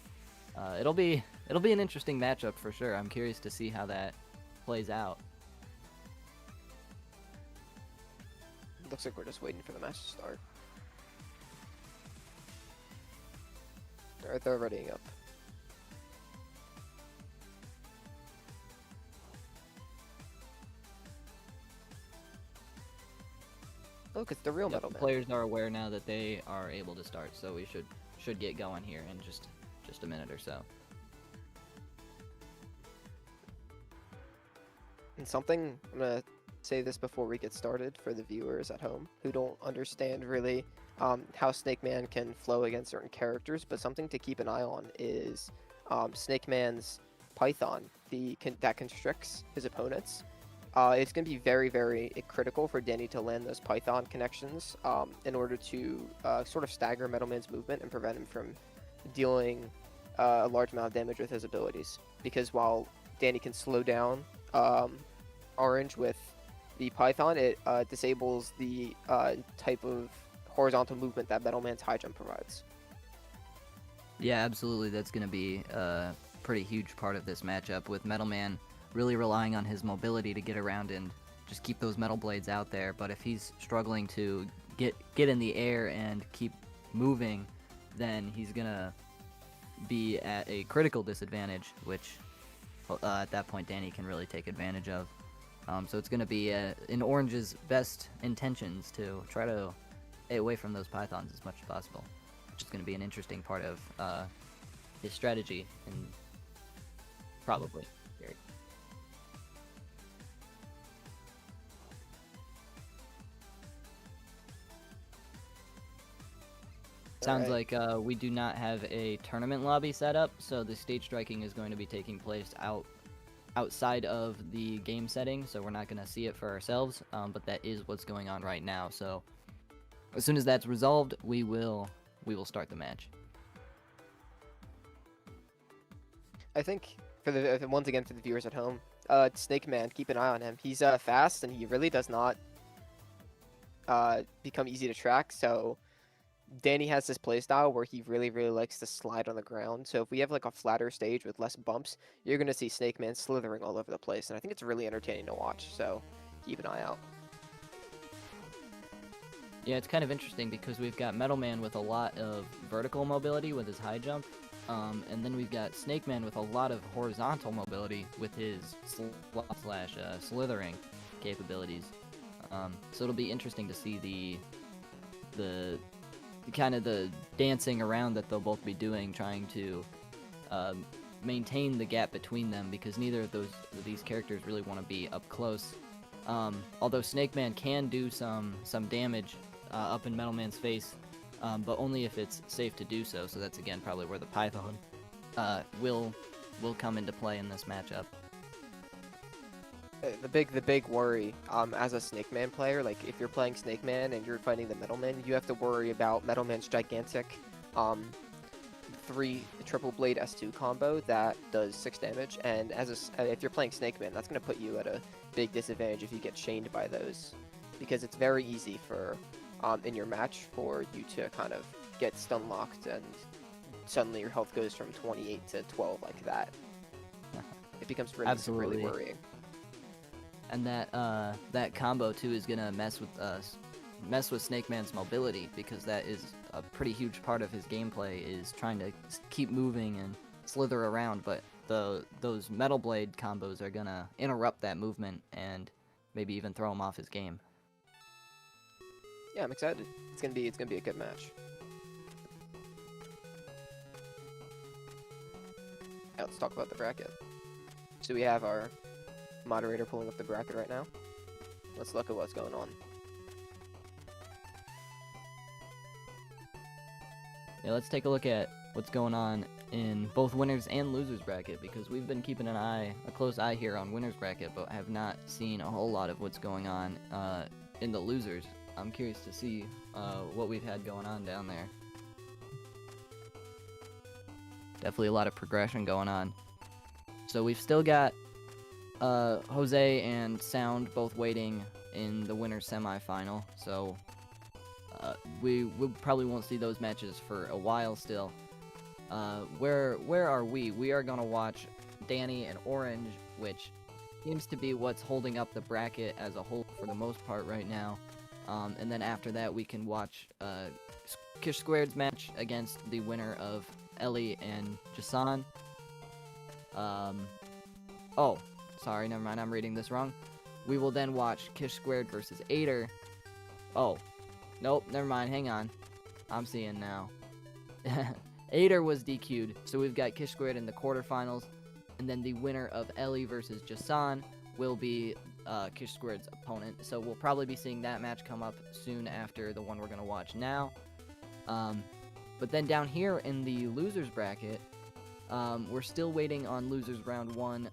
it'll be an interesting matchup for sure. I'm curious to see how that plays out. Looks like we're just waiting for the match to start. Alright, they're readying up. Look, it's the real Yep, Metal the Man. players are aware now that they are able to start, so we should get going here in just a minute or so. And something, I'm gonna say this before we get started for the viewers at home who don't understand really how Snake Man can flow against certain characters, but something to keep an eye on is Snake Man's Python, that constricts his opponents. It's going to be very, very critical for Danny to land those Python connections in order to sort of stagger Metal Man's movement and prevent him from dealing a large amount of damage with his abilities. Because while Danny can slow down Orange with the Python, it disables the type of horizontal movement that Metal Man's high jump provides. Yeah, absolutely. That's going to be a pretty huge part of this matchup, with Metal Man really relying on his mobility to get around and just keep those metal blades out there. But if he's struggling to get in the air and keep moving, then he's going to be at a critical disadvantage, which at that point Danny can really take advantage of. So it's going to be in Orange's best intentions to try to stay away from those Pythons as much as possible, which is going to be an interesting part of his strategy, and probably very. Sounds like we do not have a tournament lobby set up, so the stage striking is going to be taking place outside of the game setting, so we're not going to see it for ourselves, but that is what's going on right now. So as soon as that's resolved, we will start the match. I think for the once again for the viewers at home, Snake Man, keep an eye on him. He's fast and he really does not become easy to track. So Danny has this playstyle where he really likes to slide on the ground. So if we have like a flatter stage with less bumps, you're gonna see Snake Man slithering all over the place, and I think it's really entertaining to watch. So keep an eye out. Yeah, it's kind of interesting because we've got Metal Man with a lot of vertical mobility with his high jump, and then we've got Snake Man with a lot of horizontal mobility with his slithering capabilities. So it'll be interesting to see the kind of the dancing around that they'll both be doing, trying to maintain the gap between them, because neither of these characters really want to be up close. Although Snake Man can do some damage up in Metal Man's face, but only if it's safe to do so. So that's again probably where the Python will come into play in this matchup. The big worry as a Snake Man player, like if you're playing Snake Man and you're fighting the Metal Man, you have to worry about Metal Man's gigantic 3 triple blade S2 combo that does 6 damage, and if you're playing Snake Man, that's going to put you at a big disadvantage if you get chained by those, because it's very easy for in your match for you to kind of get stun locked and suddenly your health goes from 28 to 12 like that. It becomes really worrying. And that combo too is gonna mess with Snake Man's mobility, because that is a pretty huge part of his gameplay, is trying to keep moving and slither around. But those Metal Blade combos are gonna interrupt that movement and maybe even throw him off his game. Yeah, I'm excited. It's gonna be a good match. Now let's talk about the bracket. So we have our moderator pulling up the bracket right now. Let's look at what's going on. Yeah, let's take a look at what's going on in both winners and losers bracket, because we've been keeping a close eye here on winners bracket, but have not seen a whole lot of what's going on in the losers. I'm curious to see what we've had going on down there. Definitely a lot of progression going on. So we've still got Jose and Sound both waiting in the winner's semifinal, so we probably won't see those matches for a while still. Where are we? We are going to watch Danny and Orange, which seems to be what's holding up the bracket as a whole for the most part right now. And then after that, we can watch Kish Squared's match against the winner of Ellie and Jason. Oh, sorry, never mind, I'm reading this wrong. We will then watch Kish Squared versus Ader. Oh, nope, never mind, hang on. I'm seeing now. Ader was DQ'd, so we've got Kish Squared in the quarterfinals, and then the winner of Ellie versus Jason will be Kish Squared's opponent. So we'll probably be seeing that match come up soon after the one we're going to watch now. But then down here in the losers bracket, we're still waiting on losers round 1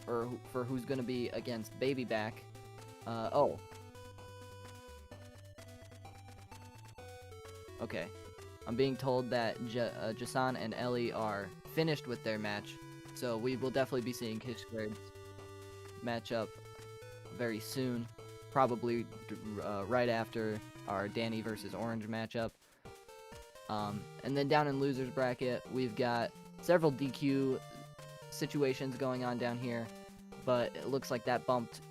for who's going to be against Babyback. Oh. Okay. I'm being told that Jason and Ellie are finished with their match, so we will definitely be seeing Kish Squared's matchup very soon, probably right after our Danny versus Orange matchup. And then down in losers bracket, we've got several DQ situations going on down here, but it looks like that bumped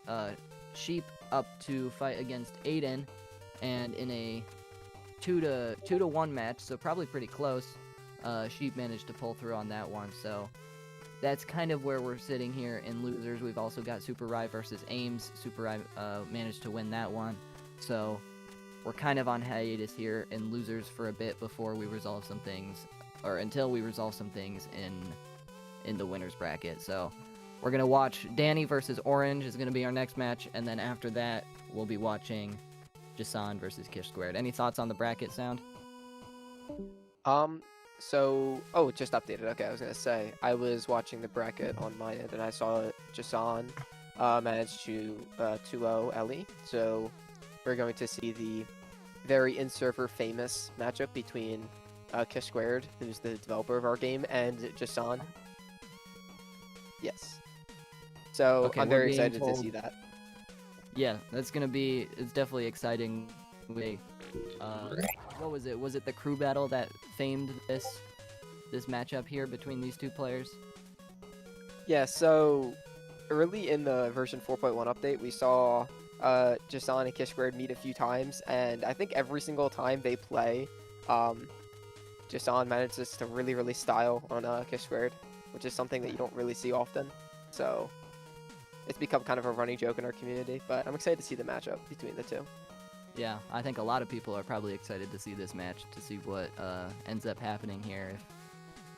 Sheep up to fight against Aiden, and in a 2-1 match, so probably pretty close, Sheep managed to pull through on that one. So that's kind of where we're sitting here in losers. We've also got Super Rai versus Ames. Super Rai managed to win that one, so we're kind of on hiatus here in losers for a bit before we resolve some things, or until we resolve some things in the winners bracket. So we're gonna watch Danny versus Orange is gonna be our next match, and then after that we'll be watching Jason versus Kish Squared. Any thoughts on the bracket, Sound? So, it just updated. Okay, I was gonna say, I was watching the bracket on my end, and I saw Jason managed to 2-0 Ellie. So we're going to see the very in-server famous matchup between Kish Squared, who's the developer of our game, and Jason. Yes. So Okay, I'm we're very being excited to told- see that. Yeah, it's definitely exciting. What was it? Was it the crew battle that famed this matchup here between these two players? Yeah, so early in the version 4.1 update, we saw Jason and Kish Squared meet a few times, and I think every single time they play, Jason manages to really style on Kish Squared, which is something that you don't really see often. So it's become kind of a running joke in our community, but I'm excited to see the matchup between the two. Yeah, I think a lot of people are probably excited to see this match, to see what ends up happening here.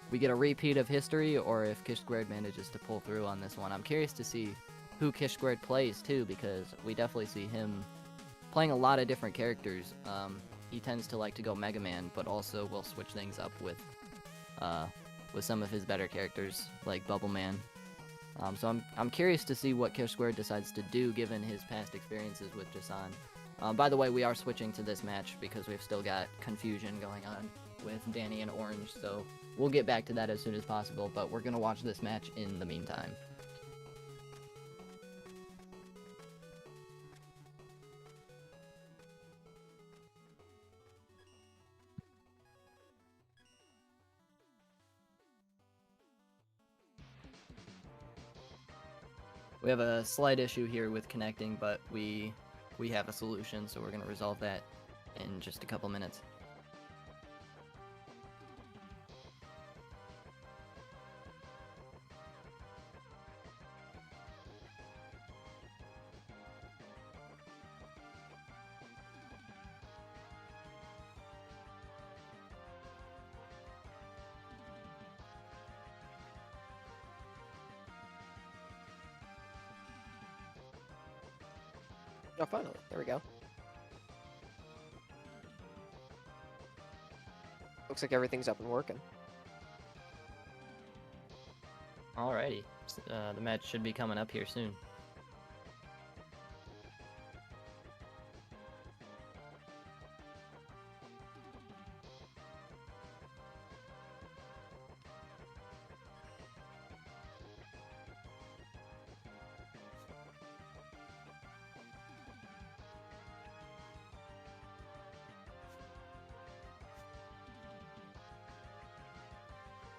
If we get a repeat of history, or if Kish Squared manages to pull through on this one. I'm curious to see who Kish Squared plays, too, because we definitely see him playing a lot of different characters. He tends to like to go Mega Man, but also will switch things up with some of his better characters, like Bubble Man. So I'm curious to see what Kish Squared decides to do, given his past experiences with Jason. By the way, we are switching to this match because we've still got confusion going on with Danny and Orange, so we'll get back to that as soon as possible, but we're going to watch this match in the meantime. We have a slight issue here with connecting, but we have a solution, so we're going to resolve that in just a couple minutes. Oh, finally. There we go. Looks like everything's up and working. Alrighty, the match should be coming up here soon.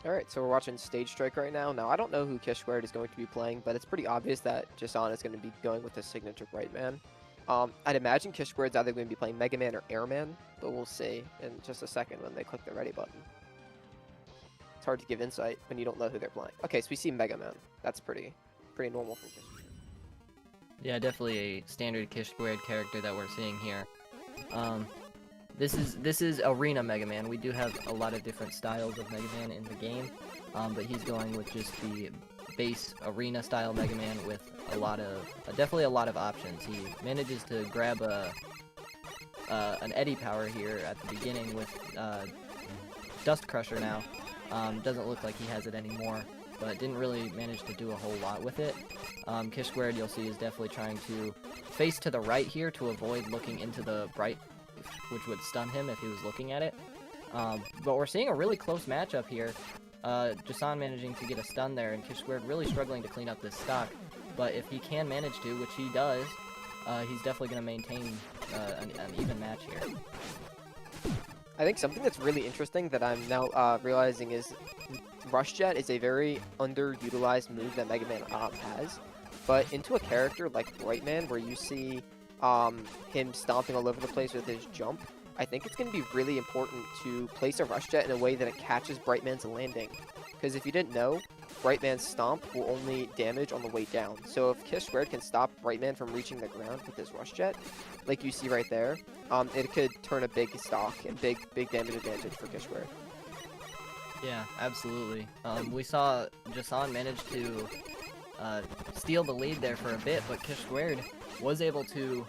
Alright, so we're watching Stage Strike right now. Now, I don't know who Kish Squared is going to be playing, but it's pretty obvious that Jason is going to be going with his signature Brightman. I'd imagine Kish Squared's either going to be playing Mega Man or Airman, but we'll see in just a second when they click the ready button. It's hard to give insight when you don't know who they're playing. Okay, so we see Mega Man. That's pretty normal from Kish Squared. Yeah, definitely a standard Kish Squared character that we're seeing here. This is Arena Mega Man. We do have a lot of different styles of Mega Man in the game, but he's going with just the base Arena style Mega Man with definitely a lot of options. He manages to grab an Eddy power here at the beginning with Dust Crusher now. Doesn't look like he has it anymore, but didn't really manage to do a whole lot with it. Kish Squared, you'll see, is definitely trying to face to the right here to avoid looking into the bright, which would stun him if he was looking at it. But we're seeing a really close matchup here. Jason managing to get a stun there, and Kish Squared really struggling to clean up this stock. But if he can manage to, which he does, he's definitely going to maintain an even match here. I think something that's really interesting that I'm now realizing is Rush Jet is a very underutilized move that Mega Man has. But into a character like Brightman, where you see him stomping all over the place with his jump, I think it's going to be really important to place a Rush Jet in a way that it catches Brightman's landing. Because if you didn't know, Brightman's stomp will only damage on the way down. So if Kish Squared can stop Brightman from reaching the ground with his Rush Jet, like you see right there, it could turn a big stock and big damage advantage for Kish Squared. Yeah, absolutely. We saw Jason manage to steal the lead there for a bit, but Kish Squared was able to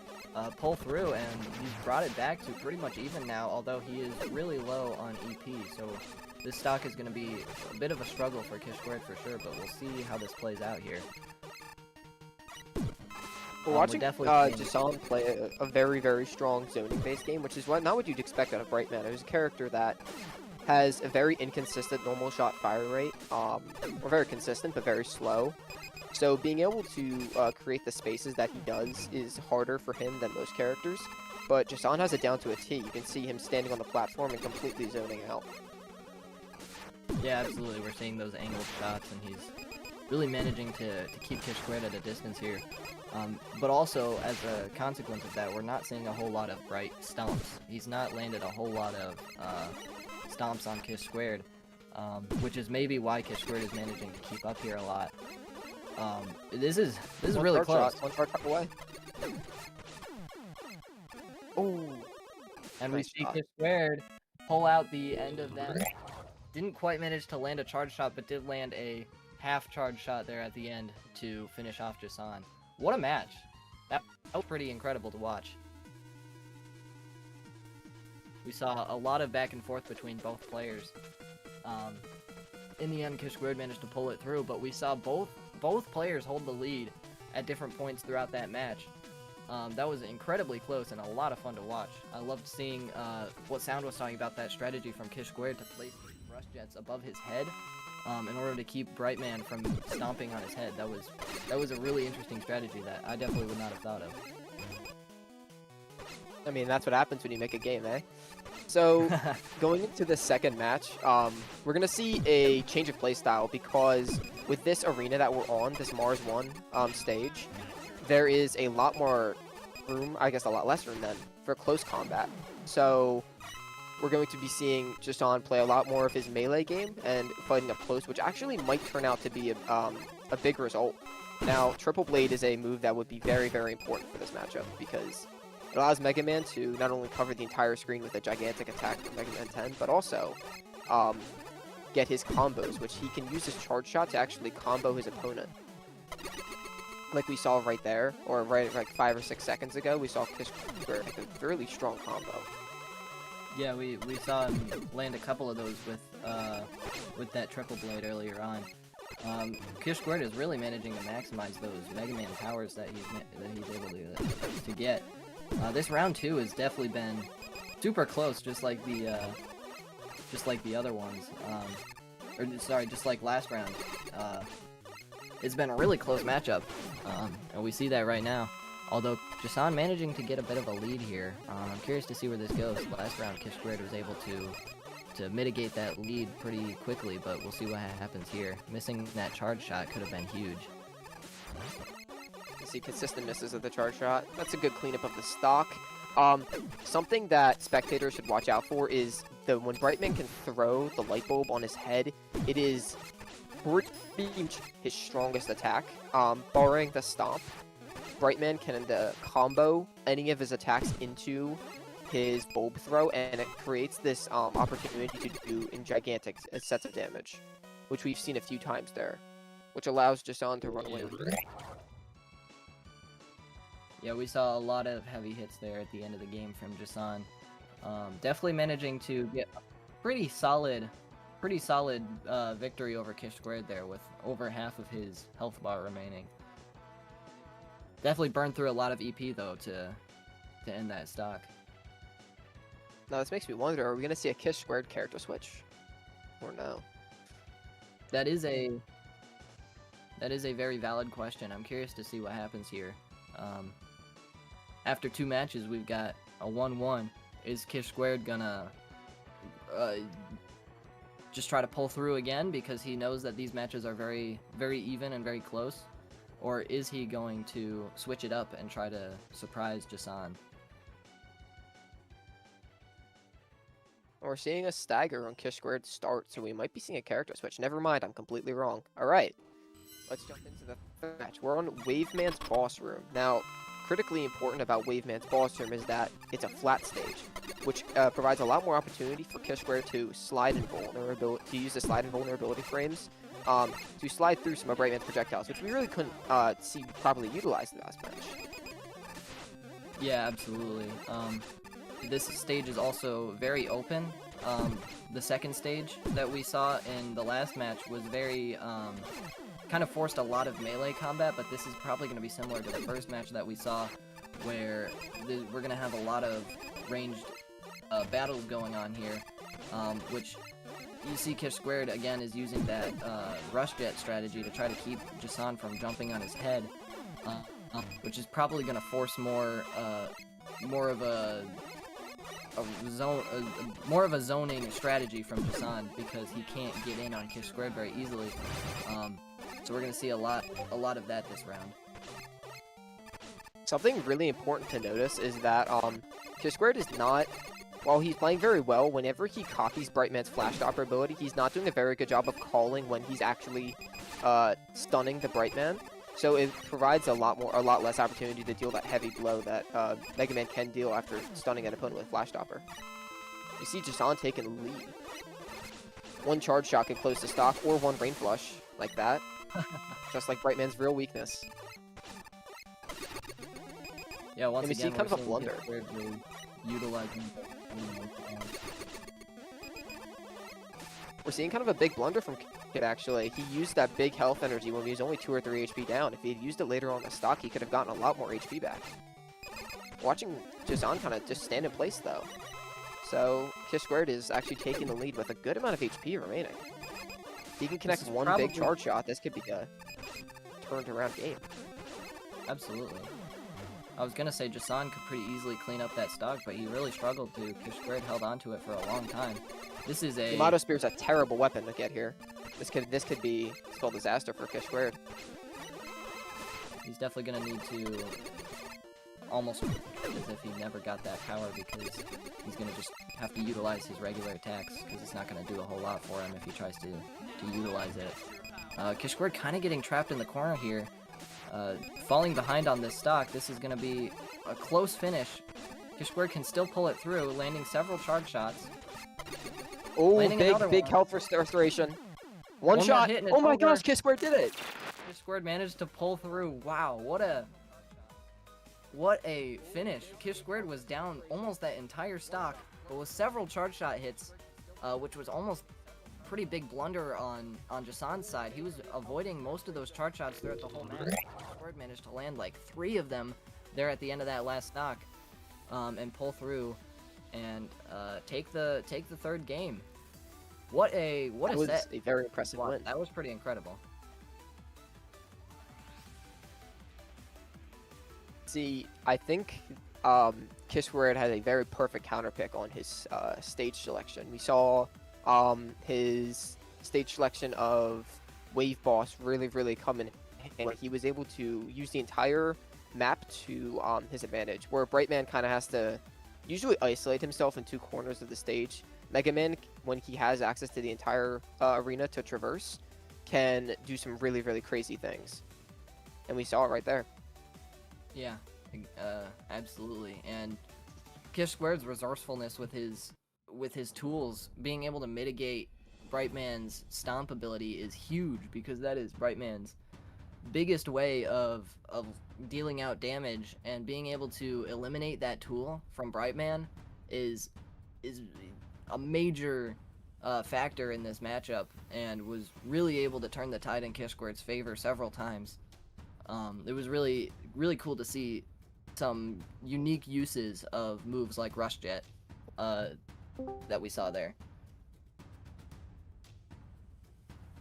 pull through, and he's brought it back to pretty much even now, although he is really low on EP, so this stock is going to be a bit of a struggle for Kish Squared for sure, but we'll see how this plays out here. We're watching Jason play a very strong zoning-based game, which is not what you'd expect out of Brightman. Who's a character that has a very inconsistent normal shot fire rate, or very consistent but very slow. So being able to create the spaces that he does is harder for him than most characters. But Jason has it down to a T. You can see him standing on the platform and completely zoning out. Yeah, absolutely. We're seeing those angled shots, and he's really managing to keep Kish Squared at a distance here. But also, as a consequence of that, we're not seeing a whole lot of bright stomps. He's not landed a whole lot of stomps on Kish Squared, which is maybe why Kish Squared is managing to keep up here a lot. This is really close. One charge shot away. Oh, And nice we see shot. Kish Squared pull out the end of that. Didn't quite manage to land a charge shot, but did land a half charge shot there at the end to finish off Jason. What a match! That was pretty incredible to watch. We saw a lot of back and forth between both players. In the end, Kish Squared managed to pull it through, but we saw both players hold the lead at different points throughout that match. That was incredibly close and a lot of fun to watch. I loved seeing what Sound was talking about, that strategy from Kish Squared to place brush jets above his head in order to keep Brightman from stomping on his head. That was a really interesting strategy that I definitely would not have thought of. I mean, that's what happens when you make a game, eh? So, going into the second match, we're going to see a change of playstyle because with this arena that we're on, this Mars 1 stage, there is a lot more room, I guess a lot less room then, for close combat. So, we're going to be seeing Jason play a lot more of his melee game and fighting up close, which actually might turn out to be a big result. Now, Triple Blade is a move that would be very, very important for this matchup because it allows Mega Man to not only cover the entire screen with a gigantic attack from Mega Man 10, but also get his combos, which he can use his charge shot to actually combo his opponent. Like we saw right there, or right like 5 or 6 seconds ago, we saw Kish Squared make a really strong combo. Yeah, we saw him land a couple of those with that Triple Blade earlier on. Kish Squared is really managing to maximize those Mega Man powers that he's able to get. This round 2 has definitely been super close, just like the other ones. Just like last round. It's been a really close matchup, and we see that right now. Although Jason managing to get a bit of a lead here. I'm curious to see where this goes. Last round, Kish Squared was able to mitigate that lead pretty quickly, but we'll see what happens here. Missing that charge shot could have been huge. You see consistent misses of the charge shot. That's a good cleanup of the stock. Something that spectators should watch out for is when Brightman can throw the light bulb on his head, it is pretty much his strongest attack. Barring the stomp, Brightman can combo any of his attacks into his bulb throw, and it creates this opportunity to do in gigantic sets of damage, which we've seen a few times there, which allows Jason to run away with it. Yeah, we saw a lot of heavy hits there at the end of the game from Jason. Definitely managing to get a pretty solid victory over Kish Squared there, with over half of his health bar remaining. Definitely burned through a lot of EP though to end that stock. Now this makes me wonder, are we going to see a Kish Squared character switch? Or no? That is a very valid question. I'm curious to see what happens here. After 2 matches, we've got a 1-1. Is Kish Squared gonna just try to pull through again because he knows that these matches are very, very even and very close? Or is he going to switch it up and try to surprise Jason? We're seeing a stagger on Kish Squared start, so we might be seeing a character switch. Never mind, I'm completely wrong. Alright, let's jump into the third match. We're on Waveman's boss room. Now, critically important about Waveman's boss room is that it's a flat stage, which provides a lot more opportunity for Kish Squared to slide invulnerability, to use the slide invulnerability frames to slide through some of Brightman's projectiles, which we really couldn't see properly utilized last match. Yeah, absolutely. This stage is also very open. The second stage that we saw in the last match was very, kind of forced a lot of melee combat, but this is probably going to be similar to the first match that we saw, where we're going to have a lot of ranged battles going on here, which you see Kish Squared again is using that rush jet strategy to try to keep Jason from jumping on his head, which is probably going to force more of a zoning strategy from Jason because he can't get in on Kish Squared very easily. So we're going to see a lot of that this round. Something really important to notice is that Kish Squared is not, while he's playing very well, whenever he copies Brightman's Flash Stopper ability, he's not doing a very good job of calling when he's actually stunning the Brightman. So it provides a lot less opportunity to deal that heavy blow that Mega Man can deal after stunning an opponent with Flash Stopper. You see Jason taking the lead. One charge shot can close the stock, or one Rain Flush, like that. Just like Brightman's real weakness. Yeah, once and we again, see kind of a blunder. Really utilizing. We're seeing kind of a big blunder from Kid, actually. He used that big health energy when he was only 2 or 3 HP down. If he had used it later on the stock, he could have gotten a lot more HP back. Watching Jason kind of just stand in place, though. So, Kish Squared is actually taking the lead with a good amount of HP remaining. If he can connect one big charge shot, this could be a turned around game. Absolutely. I was gonna say Jason could pretty easily clean up that stock, but he really struggled to. Kish Squared held onto it for a long time. This is a... Yamato Spear is a terrible weapon to get here. This could be a spell disaster for Kish Squared. He's definitely gonna need to almost as if he never got that power, because he's gonna just have to utilize his regular attacks, because it's not gonna do a whole lot for him if he tries to utilize it. Kish Squared kind of getting trapped in the corner here. Falling behind on this stock, this is going to be a close finish. Kish Squared can still pull it through, landing several charge shots. Oh, big health restoration. One shot. Oh my gosh, Kish Squared did it. Kish Squared managed to pull through. Wow, what a finish. Kish Squared was down almost that entire stock, but with several charge shot hits, which was almost pretty big blunder on Jason's side. He was avoiding most of those charge shots throughout the whole match. Squared managed to land like 3 of them there at the end of that last stock, and pull through and take the third game. What a set! Was a very impressive win. That was pretty incredible. See, I think Kish Squared had a very perfect counter pick on his stage selection. We saw his stage selection of Wave Boss really come in, and he was able to use the entire map to his advantage, where Brightman kind of has to usually isolate himself in 2 corners of the stage. Mega Man, when he has access to the entire arena to traverse, can do some really crazy things, and we saw it right there. Yeah, absolutely. And Kish Squared's resourcefulness with his tools, being able to mitigate Brightman's stomp ability is huge, because that is Brightman's biggest way of dealing out damage, and being able to eliminate that tool from Brightman is a major factor in this matchup, and was really able to turn the tide in Kish Squared's favor several times. It was really cool to see some unique uses of moves like Rush Jet that we saw there.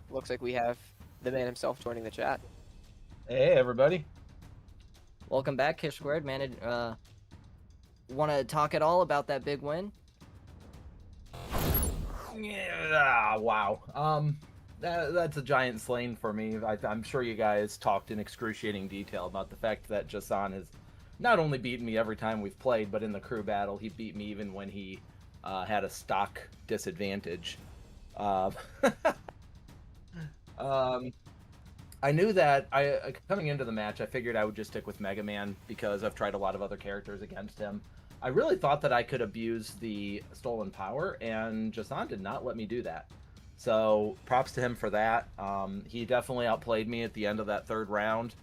Looks like we have the man himself joining the chat. Hey, everybody. Welcome back, Kish Squared. Want to talk at all about that big win? Yeah, wow. That's a giant slain for me. I'm sure you guys talked in excruciating detail about the fact that Jason has not only beaten me every time we've played, but in the crew battle, he beat me even when he had a stock disadvantage. I knew that coming into the match, I figured I would just stick with Mega Man because I've tried a lot of other characters against him. I really thought that I could abuse the stolen power, and Jason did not let me do that. So props to him for that. He definitely outplayed me at the end of that 3rd round,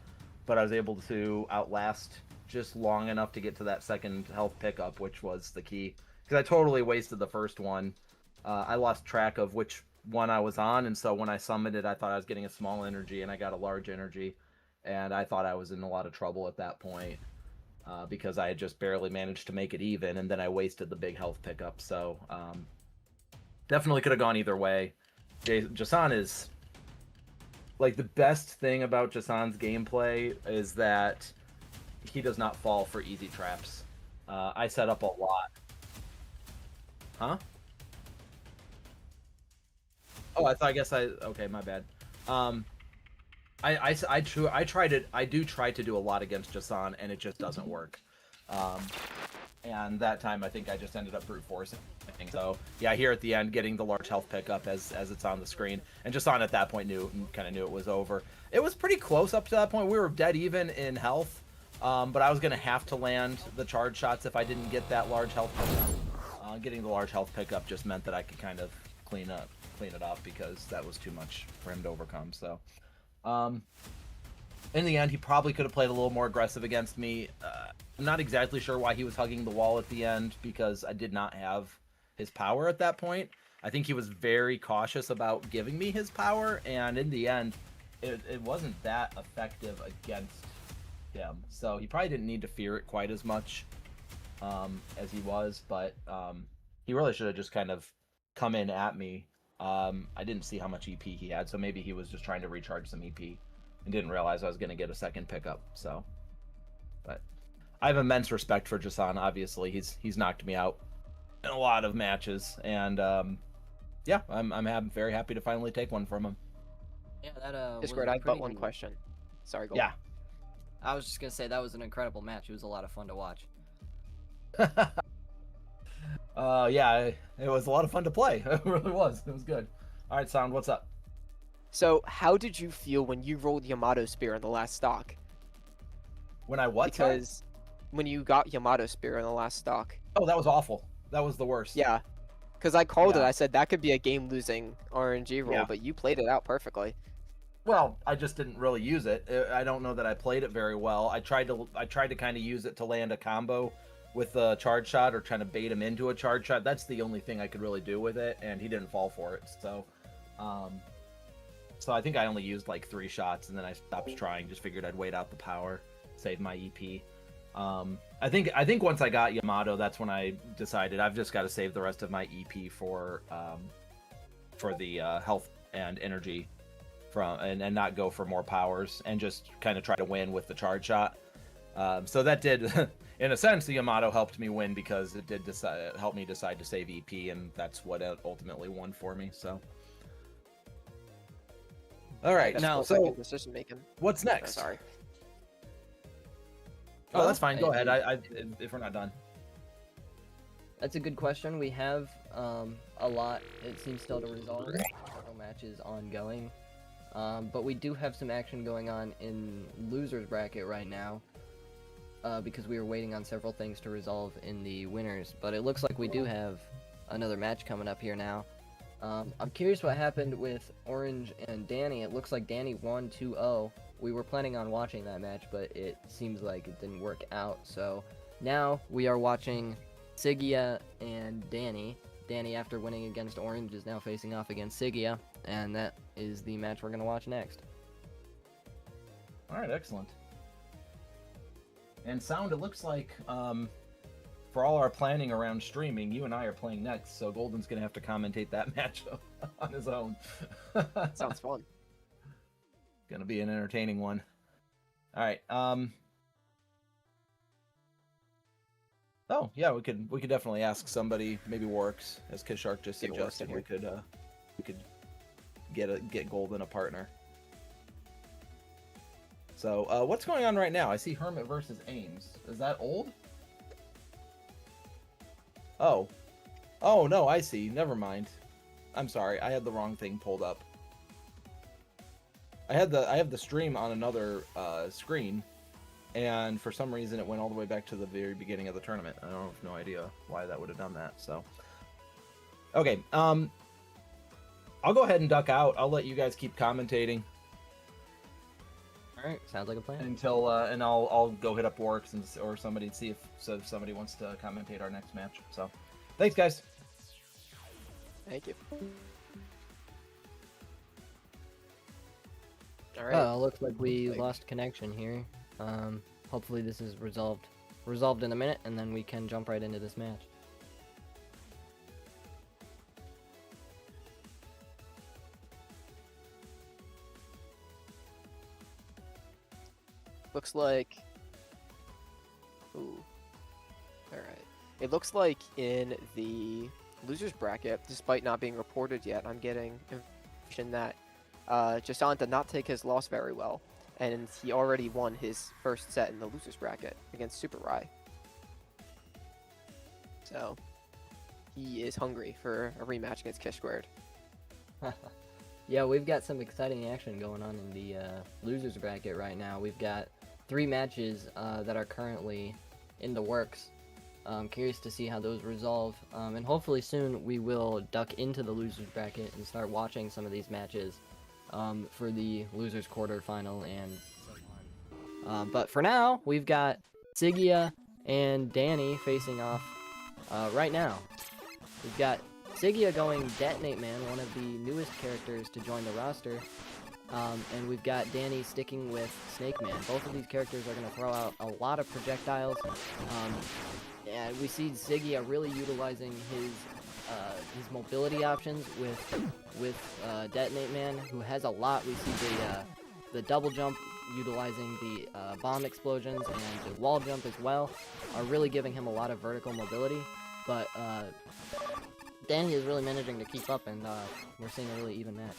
but I was able to outlast just long enough to get to that 2nd health pickup, which was the key. Because I totally wasted the 1st one. I lost track of which one I was on, and so when I summoned it, I thought I was getting a small energy, and I got a large energy, and I thought I was in a lot of trouble at that point, because I had just barely managed to make it even, and then I wasted the big health pickup. So Definitely could have gone either way. Jason is like the best thing about Jason's gameplay is that he does not fall for easy traps. I set up a lot. Huh? Oh, I guess okay, my bad. I do try to do a lot against Jason, and it just doesn't work. And that time I think I just ended up brute forcing. So yeah, here at the end, getting the large health pickup as it's on the screen, and Jason at that point kind of knew it was over. It was pretty close up to that point. We were dead even in health, but I was gonna have to land the charge shots if I didn't get that large health pickup. Getting the large health pickup just meant that I could kind of clean it up because that was too much for him to overcome. So in the end, he probably could have played a little more aggressive against me. I'm not exactly sure why he was hugging the wall at the end because I did not have his power at that point. I think he was very cautious about giving me his power, and in the end, it wasn't that effective against him. So he probably didn't need to fear it quite as much as he was, but he really should have just kind of come in at me. I didn't see how much EP he had, so maybe he was just trying to recharge some EP and didn't realize I was going to get a second pickup. So, but I have immense respect for Jason. Obviously, he's knocked me out in a lot of matches, and yeah, I'm very happy to finally take one from him. Yeah, that Discord, I've but one question. Sorry, go on. Yeah. I was just gonna say that was an incredible match. It was a lot of fun to watch. Yeah, it was a lot of fun to play. It really was. It was good. All right, Sound, what's up? So, how did you feel when you rolled Yamato Spear in the last stock? When I what? Because when you got Yamato Spear in the last stock. Oh, that was awful. That was the worst. Yeah. Because I called it. Yeah. I said that could be a game-losing RNG roll, Yeah. but you played it out perfectly. Well, I just didn't really use it. I don't know that I played it very well. I tried to kind of use it to land a combo with a charge shot or trying to bait him into a charge shot. That's the only thing I could really do with it, and he didn't fall for it. So, so I think I only used like 3 shots, and then I stopped trying. Just figured I'd wait out the power, save my EP. I think once I got Yamato, that's when I decided I've just got to save the rest of my EP for the health and energy and not go for more powers and just kind of try to win with the charge shot. So that did, in a sense, the Yamato helped me win because it did help me decide to save EP, and that's what ultimately won for me. So, all right. That's Now, so decision making. What's next? Sorry. Oh, that's fine. Go ahead. If we're not done. That's a good question. We have a lot, it seems, still to resolve. Several matches ongoing. But we do have some action going on in losers bracket right now. Because we were waiting on several things to resolve in the winners. But it looks like we do have another match coming up here now. I'm curious what happened with Orange and Danny. It looks like Danny won 2-0. We were planning on watching that match, but it seems like it didn't work out. So now we are watching Sigia and Danny. Danny, after winning against Orange, is now facing off against Sigia, and that is the match we're going to watch next. All right, excellent. And Sound, it looks like for all our planning around streaming, you and I are playing next, so Golden's going to have to commentate that match on his own. Sounds fun. Going to be an entertaining one. All right. Oh, yeah, we could definitely ask somebody, maybe Works, as Kishark just Get Works suggested. in We could get Golden a partner. So, what's going on right now? I see Hermit versus Ames. Is that old? Oh. Oh, no, I see. Never mind. I'm sorry. I had the wrong thing pulled up. I have the stream on another screen, and for some reason it went all the way back to the very beginning of the tournament. I have no idea why that would have done that. So, okay. I'll go ahead and duck out. I'll let you guys keep commentating. All right, sounds like a plan. Until and I'll go hit up Works or somebody to see if somebody wants to commentate our next match. So, thanks guys. Thank you. All right. Looks like we lost connection here. Hopefully this is resolved in a minute, and then we can jump right into this match. Looks like... Ooh. Alright. It looks like in the losers bracket, despite not being reported yet, I'm getting information that Jason did not take his loss very well, and he already won his first set in the losers bracket against Super Rai. So, he is hungry for a rematch against Kish Squared. Yeah, we've got some exciting action going on in the losers bracket right now. We've got 3 matches that are currently in the works. I'm curious to see how those resolve, and hopefully soon we will duck into the losers bracket and start watching some of these matches for the losers quarterfinal and so on. But for now, we've got Sigia and Danny facing off right now. We've got Sigia going Detonate Man, one of the newest characters to join the roster, and we've got Danny sticking with Snake Man. Both of these characters are going to throw out a lot of projectiles, and we see Sigia really utilizing his mobility options with Detonate Man, who has a lot. We see the double jump utilizing the bomb explosions, and the wall jump as well are really giving him a lot of vertical mobility, but Danny is really managing to keep up, and we're seeing a really even match.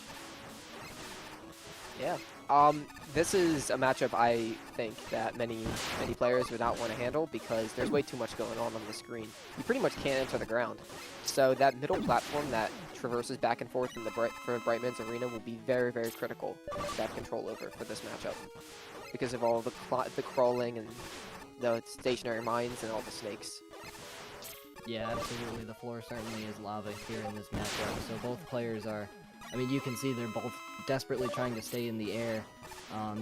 Yeah. This is a matchup I think that many players would not want to handle because there's way too much going on the screen. You pretty much can't enter the ground. So that middle platform that traverses back and forth in the for Brightman's arena will be very, very critical to have control over for this matchup because of all the crawling and the stationary mines and all the snakes. Yeah, absolutely. The floor certainly is lava here in this matchup. So both players are, I mean, you can see they're both desperately trying to stay in the air.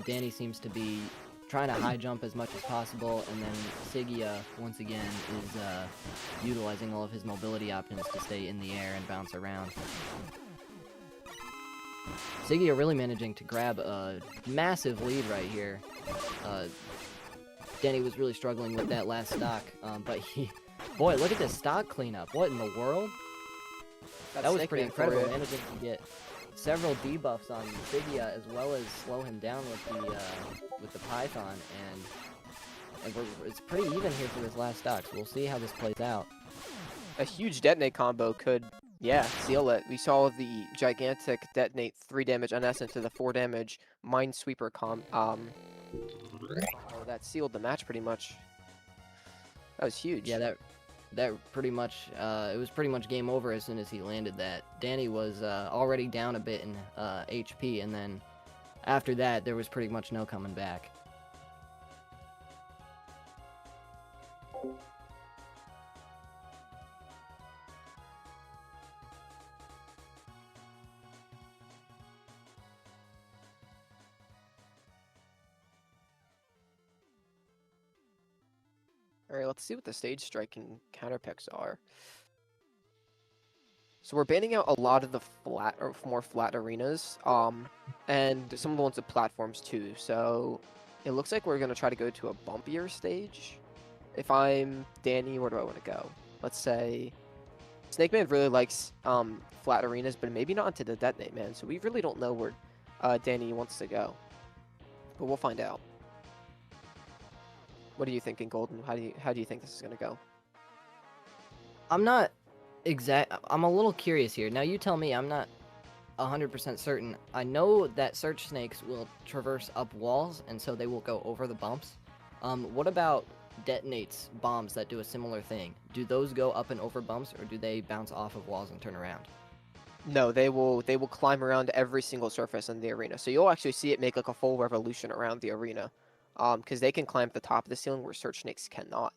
Danny seems to be trying to high jump as much as possible, and then Sigia, once again, is utilizing all of his mobility options to stay in the air and bounce around. Sigia really managing to grab a massive lead right here. Danny was really struggling with that last stock, but boy, look at this stock cleanup. What in the world? That was pretty incredible, managing to get several debuffs on Sigia as well as slow him down with the Python, and it's pretty even here for this last stock, so we'll see how this plays out. A huge detonate combo could, yeah, seal it. We saw the gigantic detonate 3 damage on S into the 4 damage Minesweeper that sealed the match pretty much. That was huge. Yeah, that pretty much, it was pretty much game over as soon as he landed that. Danny was already down a bit in HP, and then after that, there was pretty much no coming back. Alright, let's see what the stage striking counterpicks are. So we're banning out a lot of the flat or more flat arenas, and some of the ones with platforms too. So it looks like we're gonna try to go to a bumpier stage. If I'm Danny, where do I want to go? Let's say Snake Man really likes flat arenas, but maybe not into the Detonate Man. So we really don't know where Danny wants to go, but we'll find out. What are you thinking, Golden? How do you think this is gonna go? I'm a little curious here. Now you tell me. I'm not 100% certain. I know that search snakes will traverse up walls, and so they will go over the bumps. What about detonates bombs that do a similar thing? Do those go up and over bumps, or do they bounce off of walls and turn around? No, they will climb around every single surface in the arena. So you'll actually see it make like a full revolution around the arena. Because they can climb to the top of the ceiling where search snakes cannot.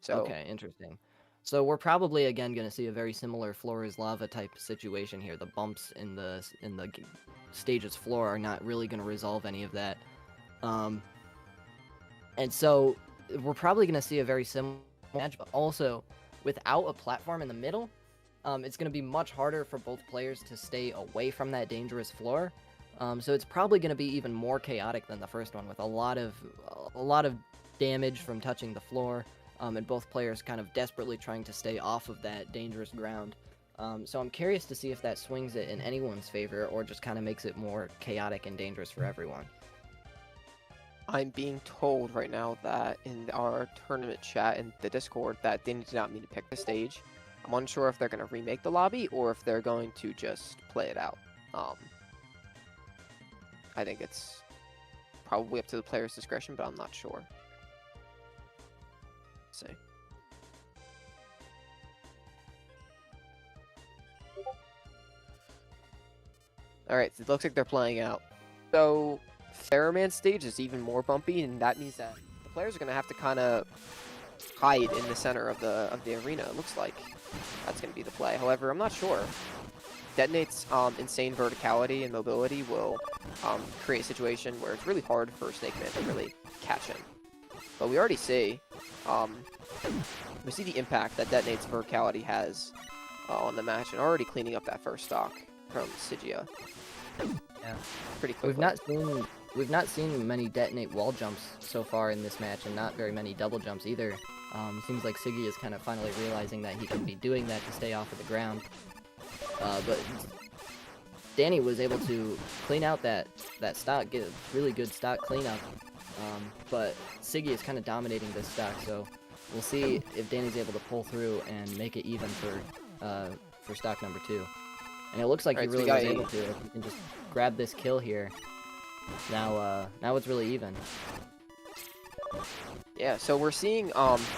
So okay, interesting. So we're probably again going to see a very similar floor is lava type situation here. The bumps in the stage's floor are not really going to resolve any of that, and so we're probably going to see a very similar match, but also without a platform in the middle. It's going to be much harder for both players to stay away from that dangerous floor. So it's probably going to be even more chaotic than the first one, with a lot of damage from touching the floor, and both players kind of desperately trying to stay off of that dangerous ground. So I'm curious to see if that swings it in anyone's favor, or just kind of makes it more chaotic and dangerous for everyone. I'm being told right now that in our tournament chat in the Discord that they did not mean to pick the stage. I'm unsure if they're going to remake the lobby or if they're going to just play it out. I think it's probably up to the player's discretion, but I'm not sure. Let's see. Alright, so it looks like they're playing out. So, Fairman stage is even more bumpy, and that means that the players are going to have to kind of hide in the center of the arena, it looks like. That's going to be the play. However, I'm not sure. Detonate's insane verticality and mobility will create a situation where it's really hard for Snake Man to really catch him. But we already see, the impact that Detonate's verticality has on the match, and already cleaning up that first stock from Sigia. Yeah, pretty quickly. We've not seen many Detonate wall jumps so far in this match, and not very many double jumps either. Seems like Siggy is kind of finally realizing that he can be doing that to stay off of the ground. But Danny was able to clean out that stock, get a really good stock cleanup. But Siggy is kind of dominating this stock, so we'll see if Danny's able to pull through and make it even for stock number 2. And it looks like he really was able to. If he can just grab this kill here, now it's really even. Yeah, so we're seeing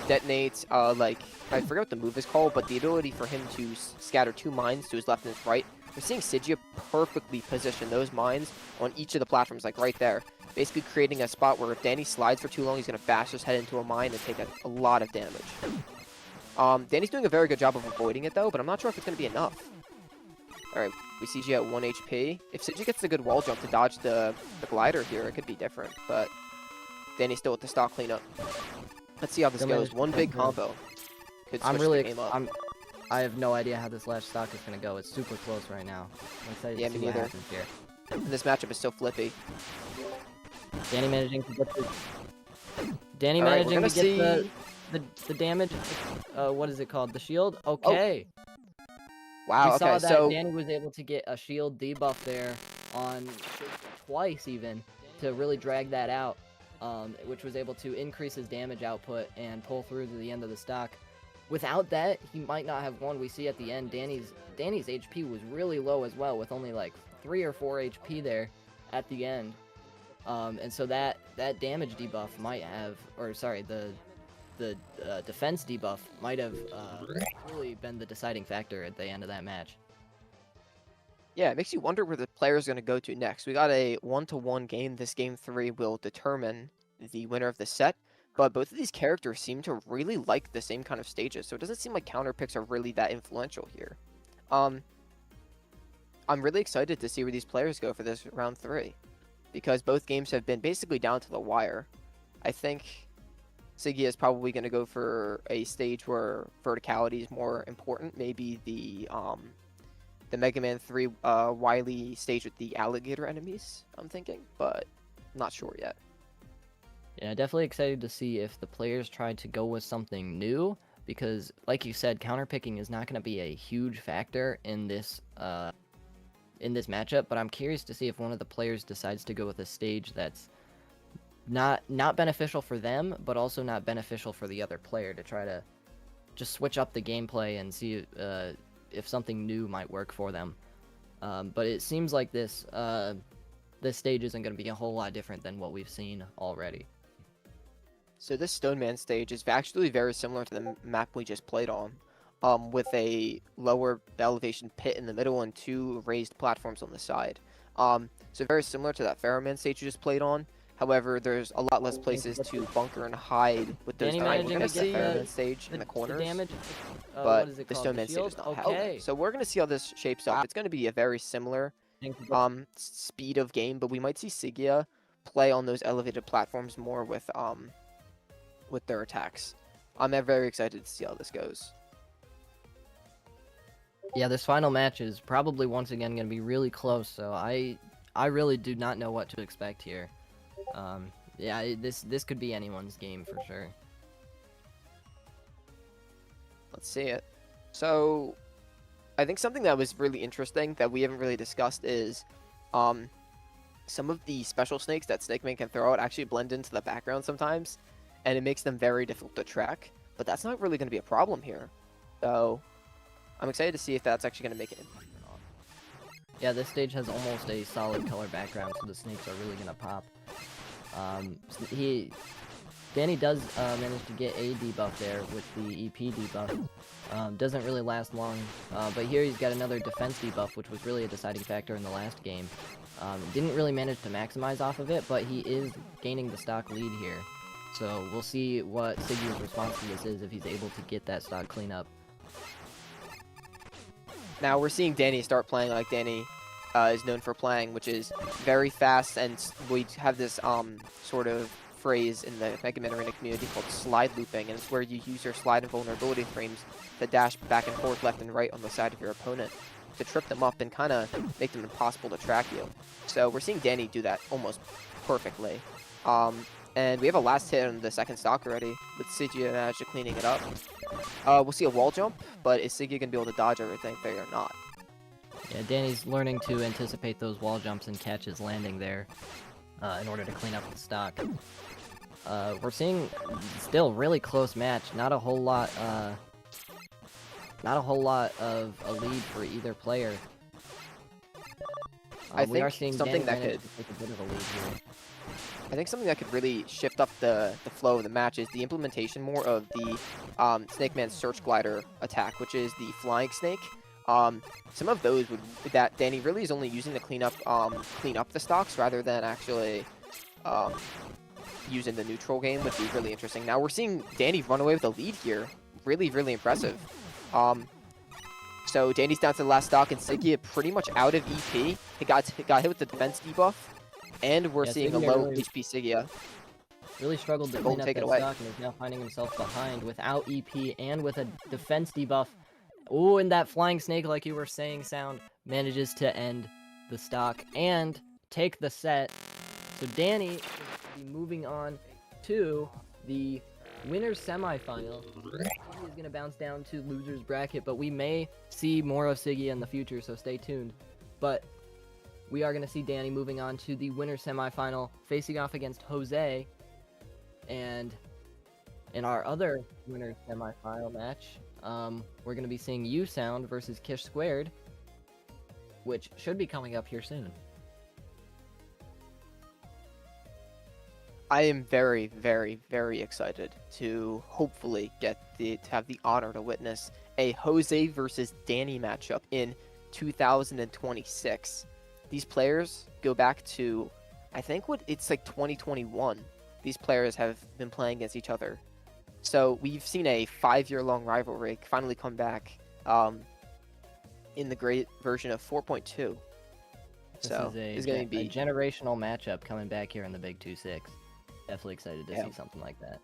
Detonate's, like, I forget what the move is called, but the ability for him to scatter 2 mines to his left and his right. We're seeing Sigia perfectly position those mines on each of the platforms, like right there. Basically creating a spot where if Danny slides for too long, he's going to bash his head into a mine and take a lot of damage. Danny's doing a very good job of avoiding it, though, but I'm not sure if it's going to be enough. Alright, we see Sigia at 1 HP. If Sigia gets a good wall jump to dodge the glider here, it could be different, but Danny's still with the stock cleanup. Let's see how this goes. One big combo could switch the game up. I have no idea how this last stock is going to go. It's super close right now. I'm excited to see what happens here. And this matchup is so flippy. Danny managing to get the damage. What is it called? The shield? Okay. Oh. Wow, we saw that Danny was able to get a shield debuff there on twice even to really drag that out, which was able to increase his damage output and pull through to the end of the stock. Without that, he might not have won. We see at the end, Danny's HP was really low as well, with only like 3 or 4 HP there at the end. And so that damage debuff might have, or sorry, the defense debuff might have really been the deciding factor at the end of that match. Yeah, it makes you wonder where the player's going to go to next. We got a 1-to-1 game. This game 3 will determine the winner of the set. But both of these characters seem to really like the same kind of stages, so it doesn't seem like counter picks are really that influential here. I'm really excited to see where these players go for this round 3, because both games have been basically down to the wire. I think Siggy is probably going to go for a stage where verticality is more important, maybe the Mega Man 3 Wily stage with the alligator enemies, I'm thinking, but I'm not sure yet. Yeah, definitely excited to see if the players try to go with something new, because, like you said, counterpicking is not going to be a huge factor in this matchup. But I'm curious to see if one of the players decides to go with a stage that's not beneficial for them, but also not beneficial for the other player, to try to just switch up the gameplay and see if something new might work for them. But it seems like this stage isn't going to be a whole lot different than what we've seen already. So this Stoneman stage is actually very similar to the map we just played on, with a lower elevation pit in the middle and 2 raised platforms on the side. So very similar to that Pharaohman stage you just played on. However, there's a lot less places to bunker and hide with those nine. We're going to see the Pharaohman stage in the corners, but the Stoneman stage does not have it. So we're going to see how this shapes up. It's going to be a very similar speed of game, but we might see Sigia play on those elevated platforms more with their attacks. I'm very excited to see how this goes. Yeah, this final match is probably once again going to be really close, so I really do not know what to expect here. Yeah, this could be anyone's game for sure. Let's see it. So, I think something that was really interesting that we haven't really discussed is some of the special snakes that Snake Man can throw out actually blend into the background sometimes, and it makes them very difficult to track. But that's not really going to be a problem here. So I'm excited to see if that's actually going to make an impact or not. Yeah, this stage has almost a solid color background, so the snakes are really gonna pop. Danny does manage to get a debuff there with the EP debuff. Doesn't really last long, but here he's got another defense debuff, which was really a deciding factor in the last game. Didn't really manage to maximize off of it, but he is gaining the stock lead here. So we'll see what Siggy's response to this is if he's able to get that stock cleanup. Now we're seeing Danny start playing like Danny is known for playing, which is very fast, and we have this sort of phrase in the Mega Man Arena community called slide looping, and it's where you use your slide and vulnerability frames to dash back and forth, left and right on the side of your opponent to trip them up and kind of make them impossible to track you. So we're seeing Danny do that almost perfectly. And we have a last hit on the second stock already, with Siggy actually cleaning it up. We'll see a wall jump, but is Siggy going to be able to dodge everything there or not? Yeah, Danny's learning to anticipate those wall jumps and catch his landing there in order to clean up the stock. We're seeing still really close match. Not a whole lot of a lead for either player. We are seeing something Danny that manage could to take a bit of a lead here. I think something that could really shift up the flow of the match is the implementation more of the Snake Man Search Glider attack, which is the flying snake. Some of those that Danny really is only using to clean up the stocks rather than actually using the neutral game would be really interesting. Now we're seeing Danny run away with a lead here. Really, really impressive. So Danny's down to the last stock, and Siggy pretty much out of EP. He got hit with the defense debuff, and we're seeing a low HP Siggy. Really struggled to clean up that stock and is now finding himself behind without EP and with a defense debuff. Ooh, and that flying snake, like you were saying, sound manages to end the stock and take the set. So Danny is moving on to the winner's semifinal. Siggy is going to bounce down to loser's bracket, but we may see more of Siggy in the future, so stay tuned. But we are going to see Danny moving on to the winner's semifinal, facing off against Jose. And in our other winner's semifinal match, we're going to be seeing U-Sound versus Kish Squared, which should be coming up here soon. I am very, very, very excited to hopefully have the honor to witness a Jose versus Danny matchup in 2026. These players go back to, I think it's like 2021. These players have been playing against each other. So we've seen a 5-year-long rivalry finally come back in the great version of 4.2. So it's going to be a generational matchup coming back here in the Big 2-6. Definitely excited to see something like that.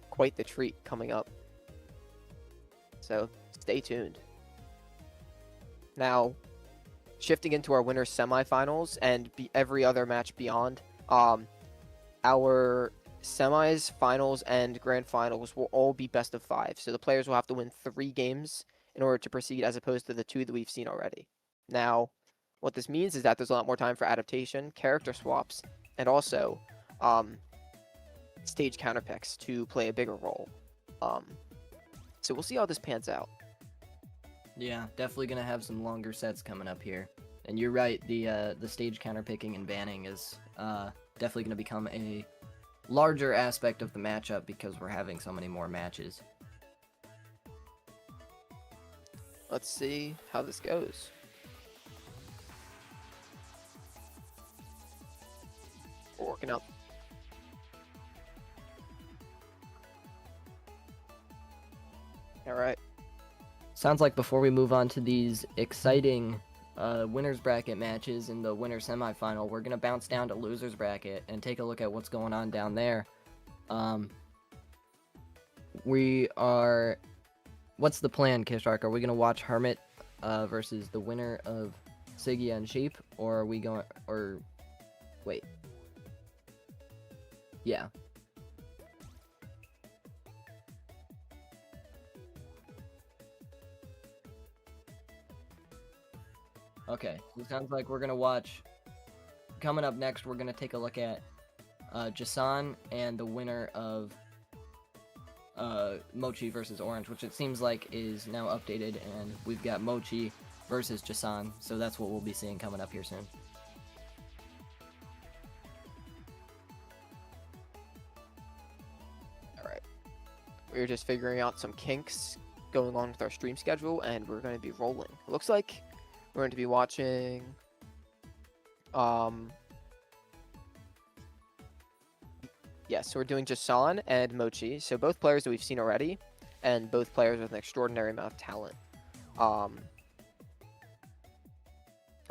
Quite the treat coming up. So stay tuned. Now, shifting into our winners semifinals and every other match beyond, our semis, finals, and grand finals will all be best of 5. So the players will have to win 3 games in order to proceed, as opposed to the 2 that we've seen already. Now, what this means is that there's a lot more time for adaptation, character swaps, and also stage counterpicks to play a bigger role. So we'll see how this pans out. Yeah, definitely gonna have some longer sets coming up here. And you're right, the stage counterpicking and banning is definitely gonna become a larger aspect of the matchup because we're having so many more matches. Let's see how this goes. We're working out. All right. Sounds like before we move on to these exciting winners bracket matches in the winner semifinal, we're gonna bounce down to losers bracket and take a look at what's going on down there. What's the plan, Kishark? Are we gonna watch Hermit versus the winner of Siggy and Sheep, or are we going? Or wait, yeah. Okay, so it sounds like we're gonna watch coming up next, we're going to take a look at Jason and the winner of Mochi versus Orange, which it seems like is now updated, and we've got Mochi versus Jason, so that's what we'll be seeing coming up here soon. Alright. We're just figuring out some kinks going on with our stream schedule, and we're going to be rolling. It looks like we're going to be watching... Yeah, so we're doing Jason and Mochi. So both players that we've seen already, and both players with an extraordinary amount of talent.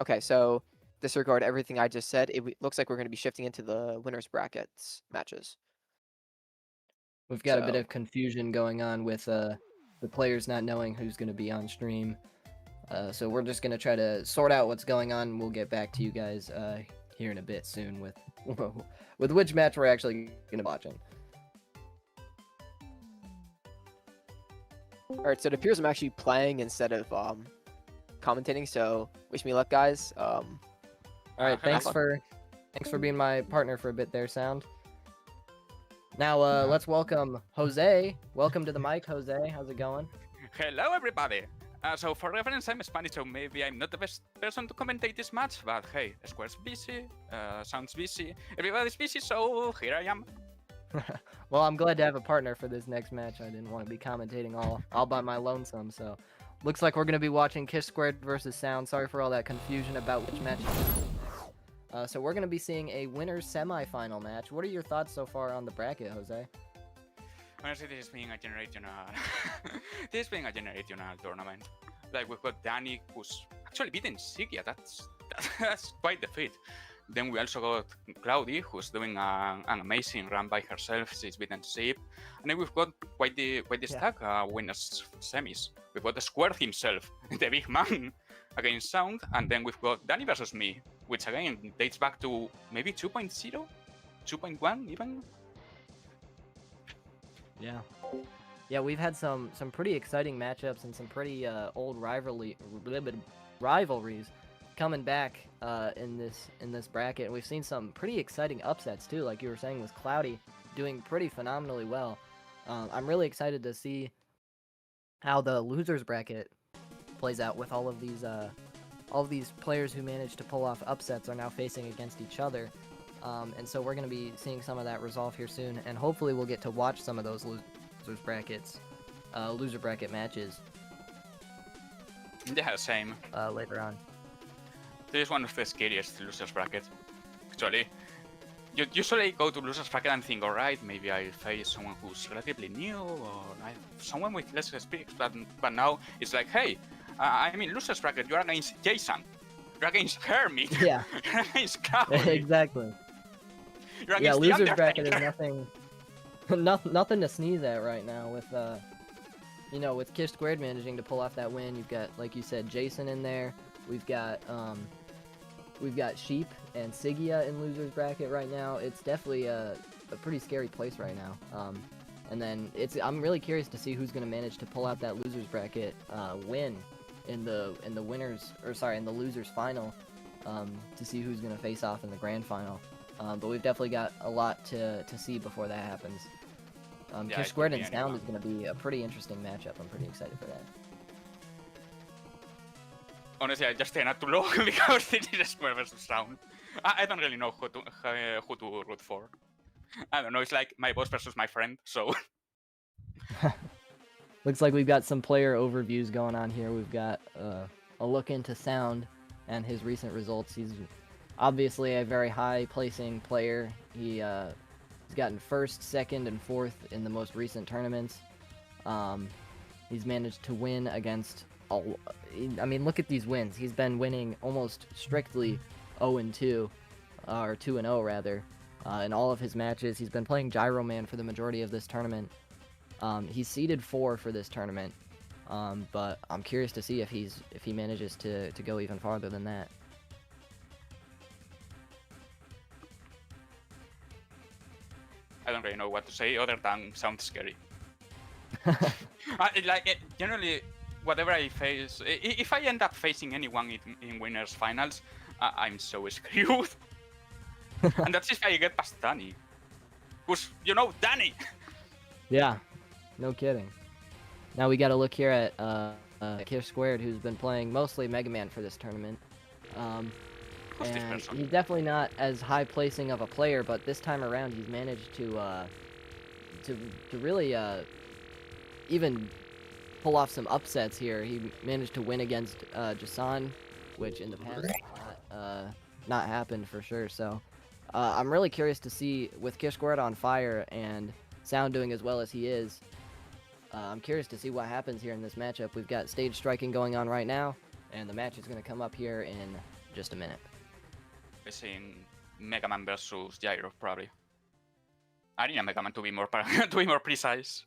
Okay, so disregard everything I just said. It looks like we're going to be shifting into the winners brackets matches. We've got a bit of confusion going on with the players not knowing who's going to be on stream. So we're just going to try to sort out what's going on. We'll get back to you guys here in a bit soon with with which match we're actually going to be watching. Alright, so it appears I'm actually playing instead of commentating, so wish me luck, guys. Alright, thanks for being my partner for a bit there, Sound. Now, let's welcome Jose. Welcome to the mic, Jose. How's it going? Hello, everybody. So for reference, I'm Spanish, so maybe I'm not the best person to commentate this match, but hey, Square's busy, Sound's busy, everybody's busy, so here I am. Well, I'm glad to have a partner for this next match. I didn't want to be commentating all by my lonesome, so looks like we're going to be watching Kish Squared versus Sound. Sorry for all that confusion about which match. So we're going to be seeing a winner's semi-final match. What are your thoughts so far on the bracket, Jose? Honestly, this is being a generational, tournament. Like we've got Danny, who's actually beaten Sigia. That's quite the feat. Then we also got Cloudy, who's doing an amazing run by herself. She's beaten Zip, and then we've got quite the stack winners semis. We've got the Square himself, the big man, against Sound, and then we've got Danny versus me, which again dates back to maybe 2.0, 2.1 even. Yeah, we've had some pretty exciting matchups and some pretty old rivalries coming back in this bracket. And we've seen some pretty exciting upsets too, like you were saying with Cloudy doing pretty phenomenally well. I'm really excited to see how the losers bracket plays out with all of these players who managed to pull off upsets are now facing against each other. And so we're going to be seeing some of that resolve here soon, and hopefully we'll get to watch some of those loser bracket matches. Yeah, same. Later on. This is one of the scariest losers bracket. Actually, you usually go to losers bracket and think, alright, maybe I'll face someone who's relatively new, or someone with less experience, but now it's like, hey, I'm in losers bracket, you're against Jason. You're against Hermit. Yeah. You're against Cowboy. Exactly. You're Yeah, against the losers bracket is Undertaker. nothing to sneeze at right now with with Kish Squared managing to pull off that win. You've got, like you said, Jason in there. We've got Sheep and Sigia in losers bracket right now. It's definitely a pretty scary place right now. And then I'm really curious to see who's going to manage to pull out that losers bracket win in the losers final, to see who's going to face off in the grand final. But we've definitely got a lot to see before that happens. Kish Squared and Sound is going to be a pretty interesting matchup. I'm pretty excited for that. Honestly, I just stay not too low because it is Square versus Sound. I don't really know who to root for. I don't know, it's like my boss versus my friend, so... Looks like we've got some player overviews going on here. We've got a look into Sound and his recent results. He's obviously a very high-placing player. He's gotten first, second, and fourth in the most recent tournaments. He's managed to win against look at these wins. He's been winning almost strictly 0-2, or 2-0 rather, in all of his matches. He's been playing Gyro Man for the majority of this tournament. He's seeded 4 for this tournament, but I'm curious to see if he manages to go even farther than that. I don't really know what to say other than sounds scary. Generally, whatever I face, if I end up facing anyone in winners finals, I'm so screwed. And that's if I get past Danny. Who's, you know, Danny! Yeah, no kidding. Now we got to look here at Kish Squared, who's been playing mostly Mega Man for this tournament. Who's this And person? he's definitely not as high placing of a player, but this time around he's managed to really even pull off some upsets here. He managed to win against Jason, which in the past not happened for sure. So I'm really curious to see, with Kish Squared on fire and Sound doing as well as he is, I'm curious to see what happens here in this matchup. We've got stage striking going on right now, and the match is going to come up here in just a minute. We're seeing Mega Man versus Gyro, probably. Arena Mega Man to be more to be more precise.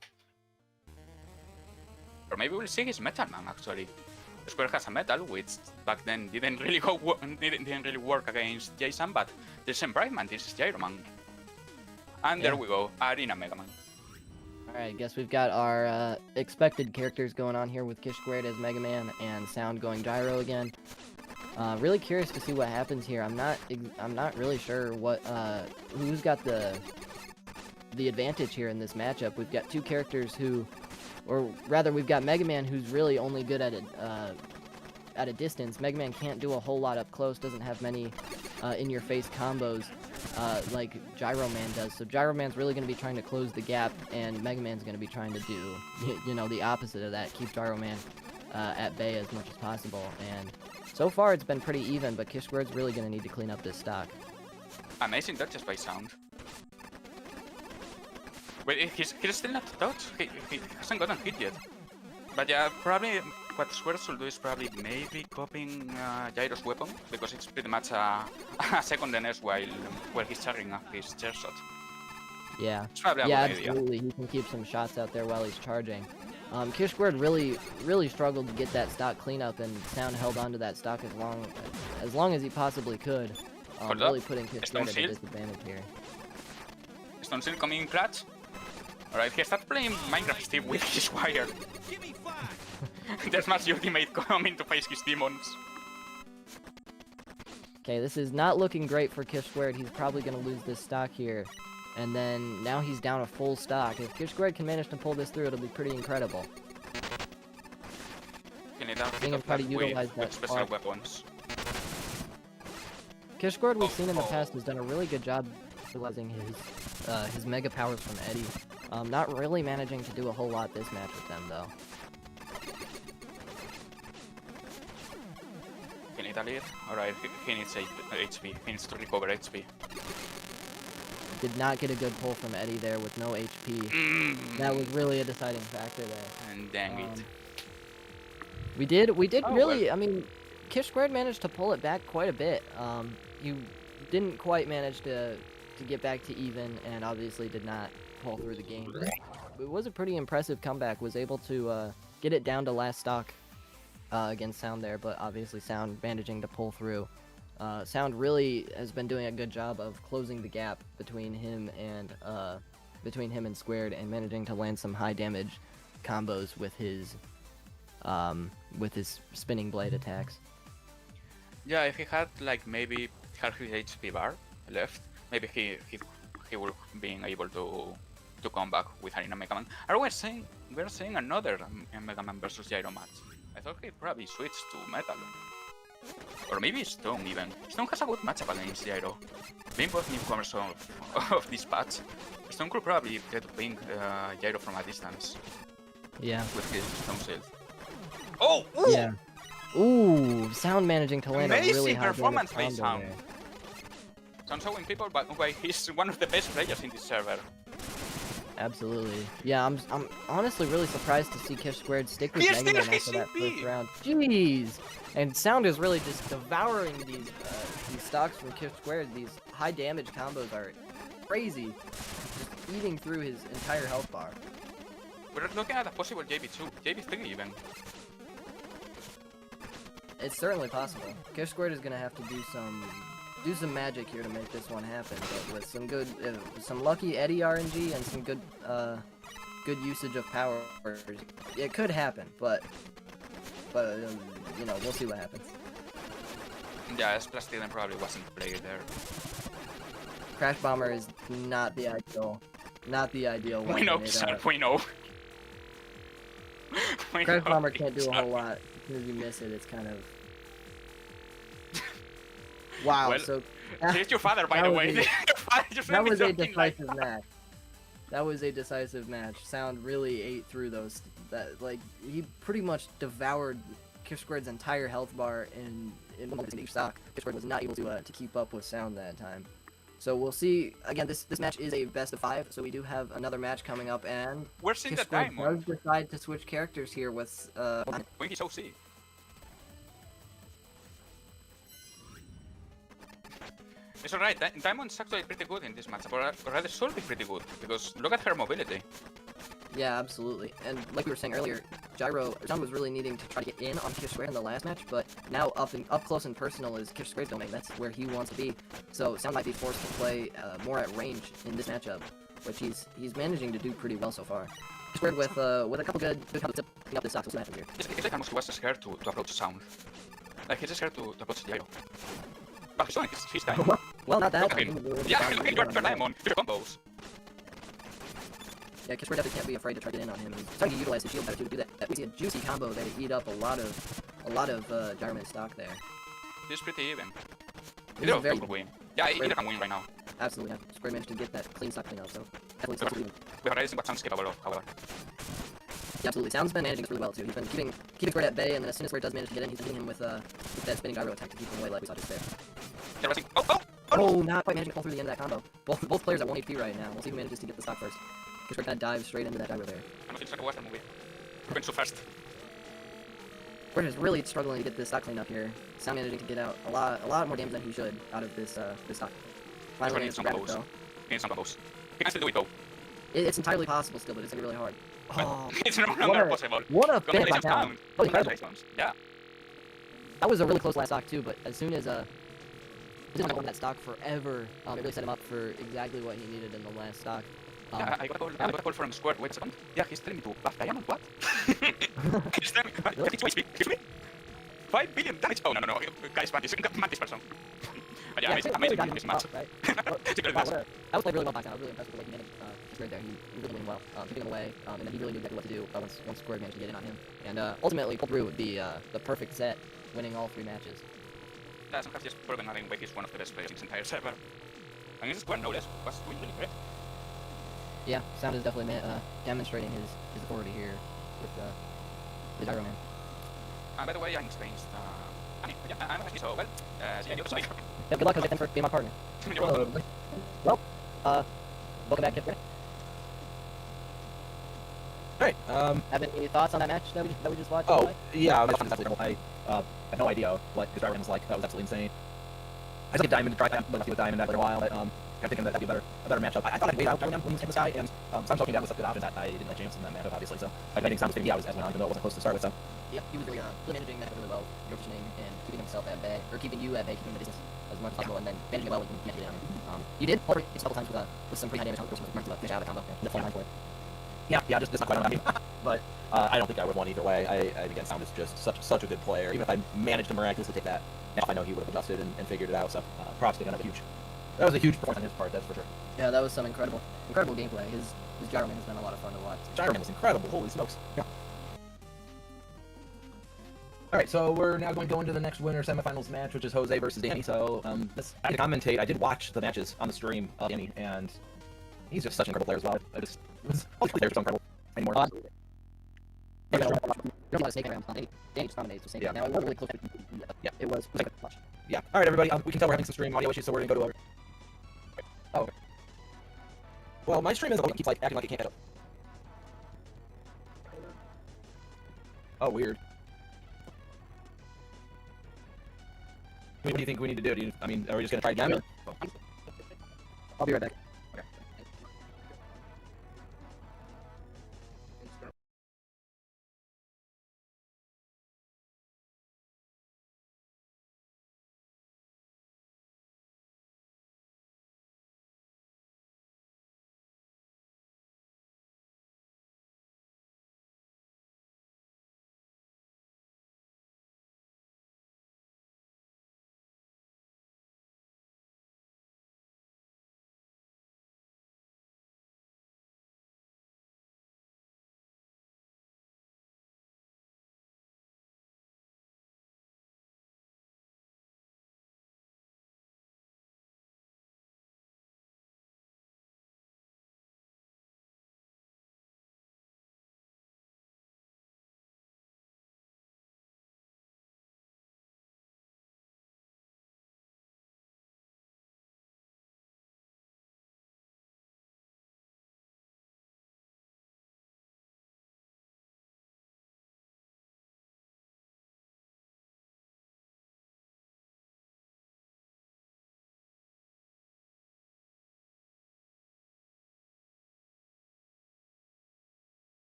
Or maybe we'll see his Metal Man actually. Square has a metal, which back then didn't really work against Jason, but there's Brightman, this is Gyro Man. And there we go, Arena Mega Man. Alright, guess we've got our expected characters going on here with Kish Squared as Mega Man and Sound going Gyro again. Really curious to see what happens here. I'm not really sure what who's got the advantage here in this matchup. We've got two characters who, or rather, we've got Mega Man, who's really only good at a distance. Mega Man can't do a whole lot up close. Doesn't have many in-your-face combos like Gyro Man does. So Gyro Man's really going to be trying to close the gap, and Mega Man's going to be trying to do, you know, the opposite of that. Keep Gyro Man at bay as much as possible. And so far, it's been pretty even, but Kish Squared's really going to need to clean up this stock. Amazing dodges by Sound. Wait, he's still not touched. He hasn't gotten hit yet. But yeah, probably what Square should do is probably maybe copying Gyro's weapon, because it's pretty much a second NS while he's charging up his chair shot. Yeah, It's probably a yeah, good idea. absolutely. He can keep some shots out there while he's charging. Kish Squared really struggled to get that stock cleanup, and Sound held onto that stock as long as he possibly could. Hold Really up. putting Kish Stone Squared at a Shield. disadvantage here. Stone Shield coming in clutch. Alright, he starts playing Minecraft Steve with his wire. There's much ultimate coming to face his demons. Okay, this is not looking great for Kish Squared. He's probably going to lose this stock here. And then now he's down a full stock. If Kish Squared can manage to pull this through, it'll be pretty incredible. He needs a Seeing bit him of try to luck utilize with that special spark. weapons. Kish Squared, we've seen in the past, has done a really good job utilizing his mega powers from Eddie. Not really managing to do a whole lot this match with them, though. He needs a lead. Alright, he needs HP. He needs to recover HP. Did not get a good pull from Eddie there with no HP. That was really a deciding factor there. And dang it. We did Oh, really, well. I mean, Kish Squared managed to pull it back quite a bit. You didn't quite manage to get back to even, and obviously did not pull through the game. It was a pretty impressive comeback. Was able to get it down to last stock against Sound there, but obviously Sound managing to pull through. Sound really has been doing a good job of closing the gap between him and Squared, and managing to land some high damage combos with his spinning blade attacks. Yeah, if he had like maybe half his HP bar left, maybe he would be able to come back with Arena Mega Man. Are we seeing another Mega Man versus Gyro match? I thought he'd probably switch to Metal. Or maybe Stone even. Stone has a good matchup against Gyro. Being both newcomers of this patch, Stone could probably try to ping Gyro from a distance Yeah. with his Stone Shield. Oh! Ooh! Yeah. Ooh, Sound managing to land a really Amazing high damage performance by combo Sound. there. Sound showing people why he's one of the best players in this server. Absolutely. Yeah, I'm honestly really surprised to see Kish Squared stick with He Mega still Man has after that CP. first round. Jeez! And Sound is really just devouring these stocks from Kish Squared. These high damage combos are crazy. Just eating through his entire health bar. We're looking at a possible JB2, JB3 even. It's certainly possible. Kish Squared is gonna have to do some magic here to make this one happen. But with some good, some lucky Eddie RNG and some good usage of power, it could happen. But you know, we'll see what happens. Yeah, Splash Dylan probably wasn't played there. Crash Bomber is not the ideal weapon. We know, It, sir. We know. We Crash know, Bomber can't do a sir. whole lot. As soon as you miss it, it's kind of. Wow. Well, So Here's your father, by that the was way. a- Your father just that made me was a something like decisive match. That was a decisive match. Sound really ate through those. That like he pretty much devoured Kiff Squared's entire health bar in each stock. Kiff Squared was not able to keep up with Sound that time. So we'll see. Again, this match is a best of 5, so we do have another match coming up, and Where's in Kiff the Squared diamond? does decide to switch characters here with When he's OC. It's alright, Diamond's actually pretty good in this matchup, or rather should be pretty good, because look at her mobility. Yeah, absolutely. And like we were saying earlier, Sound was really needing to try to get in on Kiff Squared in the last match, but now up close and personal is Kiff Squared's domain. That's where he wants to be. So Sound might be forced to play more at range in this matchup, which he's managing to do pretty well so far. Kiff Squared with a couple good combos picking up this stock, so we'll see what happens here. It's like almost he was scared to approach Sound. Like he's scared to approach Gyro. But he's doing his Diamond. Well, not that. Look at him. Yeah, look at your Diamond. Your combos. Yeah, Kiff Squared definitely can't be afraid to try to get in on him. He's starting to utilize his shield better to do that. We see a juicy combo there to eat up a lot of Gyro Man stock there. He's pretty even. He's Either a of very them could win. Yeah, either can win right now. absolutely. Yeah. Squared managed to get that clean stock clean up, so definitely still even. We have already seen what Sound's capable of, however. Yeah, absolutely. Sound's been managing this really well too. He's been keeping Squared at bay, and then as soon as Squared does manage to get in, he's hitting him with that spinning gyro attack to keep him away, like we saw just there. Yeah, rising. Oh! Oh, not quite managing to pull through the end of that combo. Both players at 1 HP right now. We'll see who manages to get the stock first. Squared kind of dives straight into that gyro there. I know it's like a Western movie. Who went so fast? Squared is really struggling to get this stock cleaned up here. Sound managing to get out a lot more damage than he should out of this stock. Finally managed to grab it though. He needs some combos. He can still do it though. It's entirely possible still, but it's gonna be really hard. Oh, It's no longer possible. what a fit by Congratulations, Sound. Sound. That was incredible. Congratulations. Yeah. That was a really close last stock too, but as soon as he didn't hold that stock forever, it really set him up for exactly what he needed in the last stock. Yeah, I got a call from Squared. Wait a second. Yeah, he's telling me to buff Diamond. What? He's telling me. Really? It's HP. Excuse me? 5 billion damage. Oh, no. Guys, Mantis person. But yeah, amazing this match. Right? Super Wow, fast. that was played really well back down. I was really impressed with the way he managed Squared there. He really went well, keeping him away, and then he really knew exactly what to do once Squared managed to get in on him. And ultimately pulled through the perfect set, winning all 3 matches. Yeah, some have just proven that in way he's one of the best players in this entire server. And this Squared, no less, was doing really great. Yeah, Sound is definitely demonstrating his authority here with the Gyro Man. And by the way, I'm experienced. Yeah, I'm actually so well. See you on the other side. Yeah, good luck, and thanks for being my partner. You're welcome. Well, welcome back, Kiff Squared. Alright, Have any thoughts on that match that we just watched? oh, yeah, this one's absolutely terrible. I have no idea what his driver was like. That was absolutely insane. I just get Diamond to try Diamond, but with Diamond after a while. I'm thinking that that'd be a better matchup. I thought I'd wait out Diamond when he was in the sky, and Sound talking that was a good option that I didn't like James in that matchup, obviously. So I think Sound was taking the hours as went on, even though it wasn't close to start with. So Yep, he was really managing that really well, your positioning and keeping himself at bay, or keeping you at bay, keeping the distance as much as possible, and then managing it well when you can't get on him. You did pull it a couple times with some pretty high damage, which was to finish out of the combo. The full 9 for it. yeah, just not quite on me. But I don't think I would have won either way. I again, Sound is just such a good player. Even if I managed to miraculously take that off, I know he would have adjusted and figured it out. So props to him. That was a huge performance on his part, that's for sure. Yeah, that was some incredible gameplay. His Gyro Man has been a lot of fun to watch. Gyro Man was incredible. Holy smokes. Yeah. Alright, so we're now going to go into the next winner semifinals match, which is Jose versus Danny. So, I did commentate. I did watch the matches on the stream of Danny, and he's just such an incredible player as well. All the players are so incredible anymore. You don't get a snake around. Danny just dominates with snake. Yeah. Now, it wasn't really close. Yeah. It was like a clutch. Yeah. Alright, everybody, we can tell we're having some stream audio issues, so we're going to go to our... Oh, okay. Well, my stream keeps like acting like it can't catch up. Oh, weird. What do you think we need to do? Are we just going to try again? I'll be right back.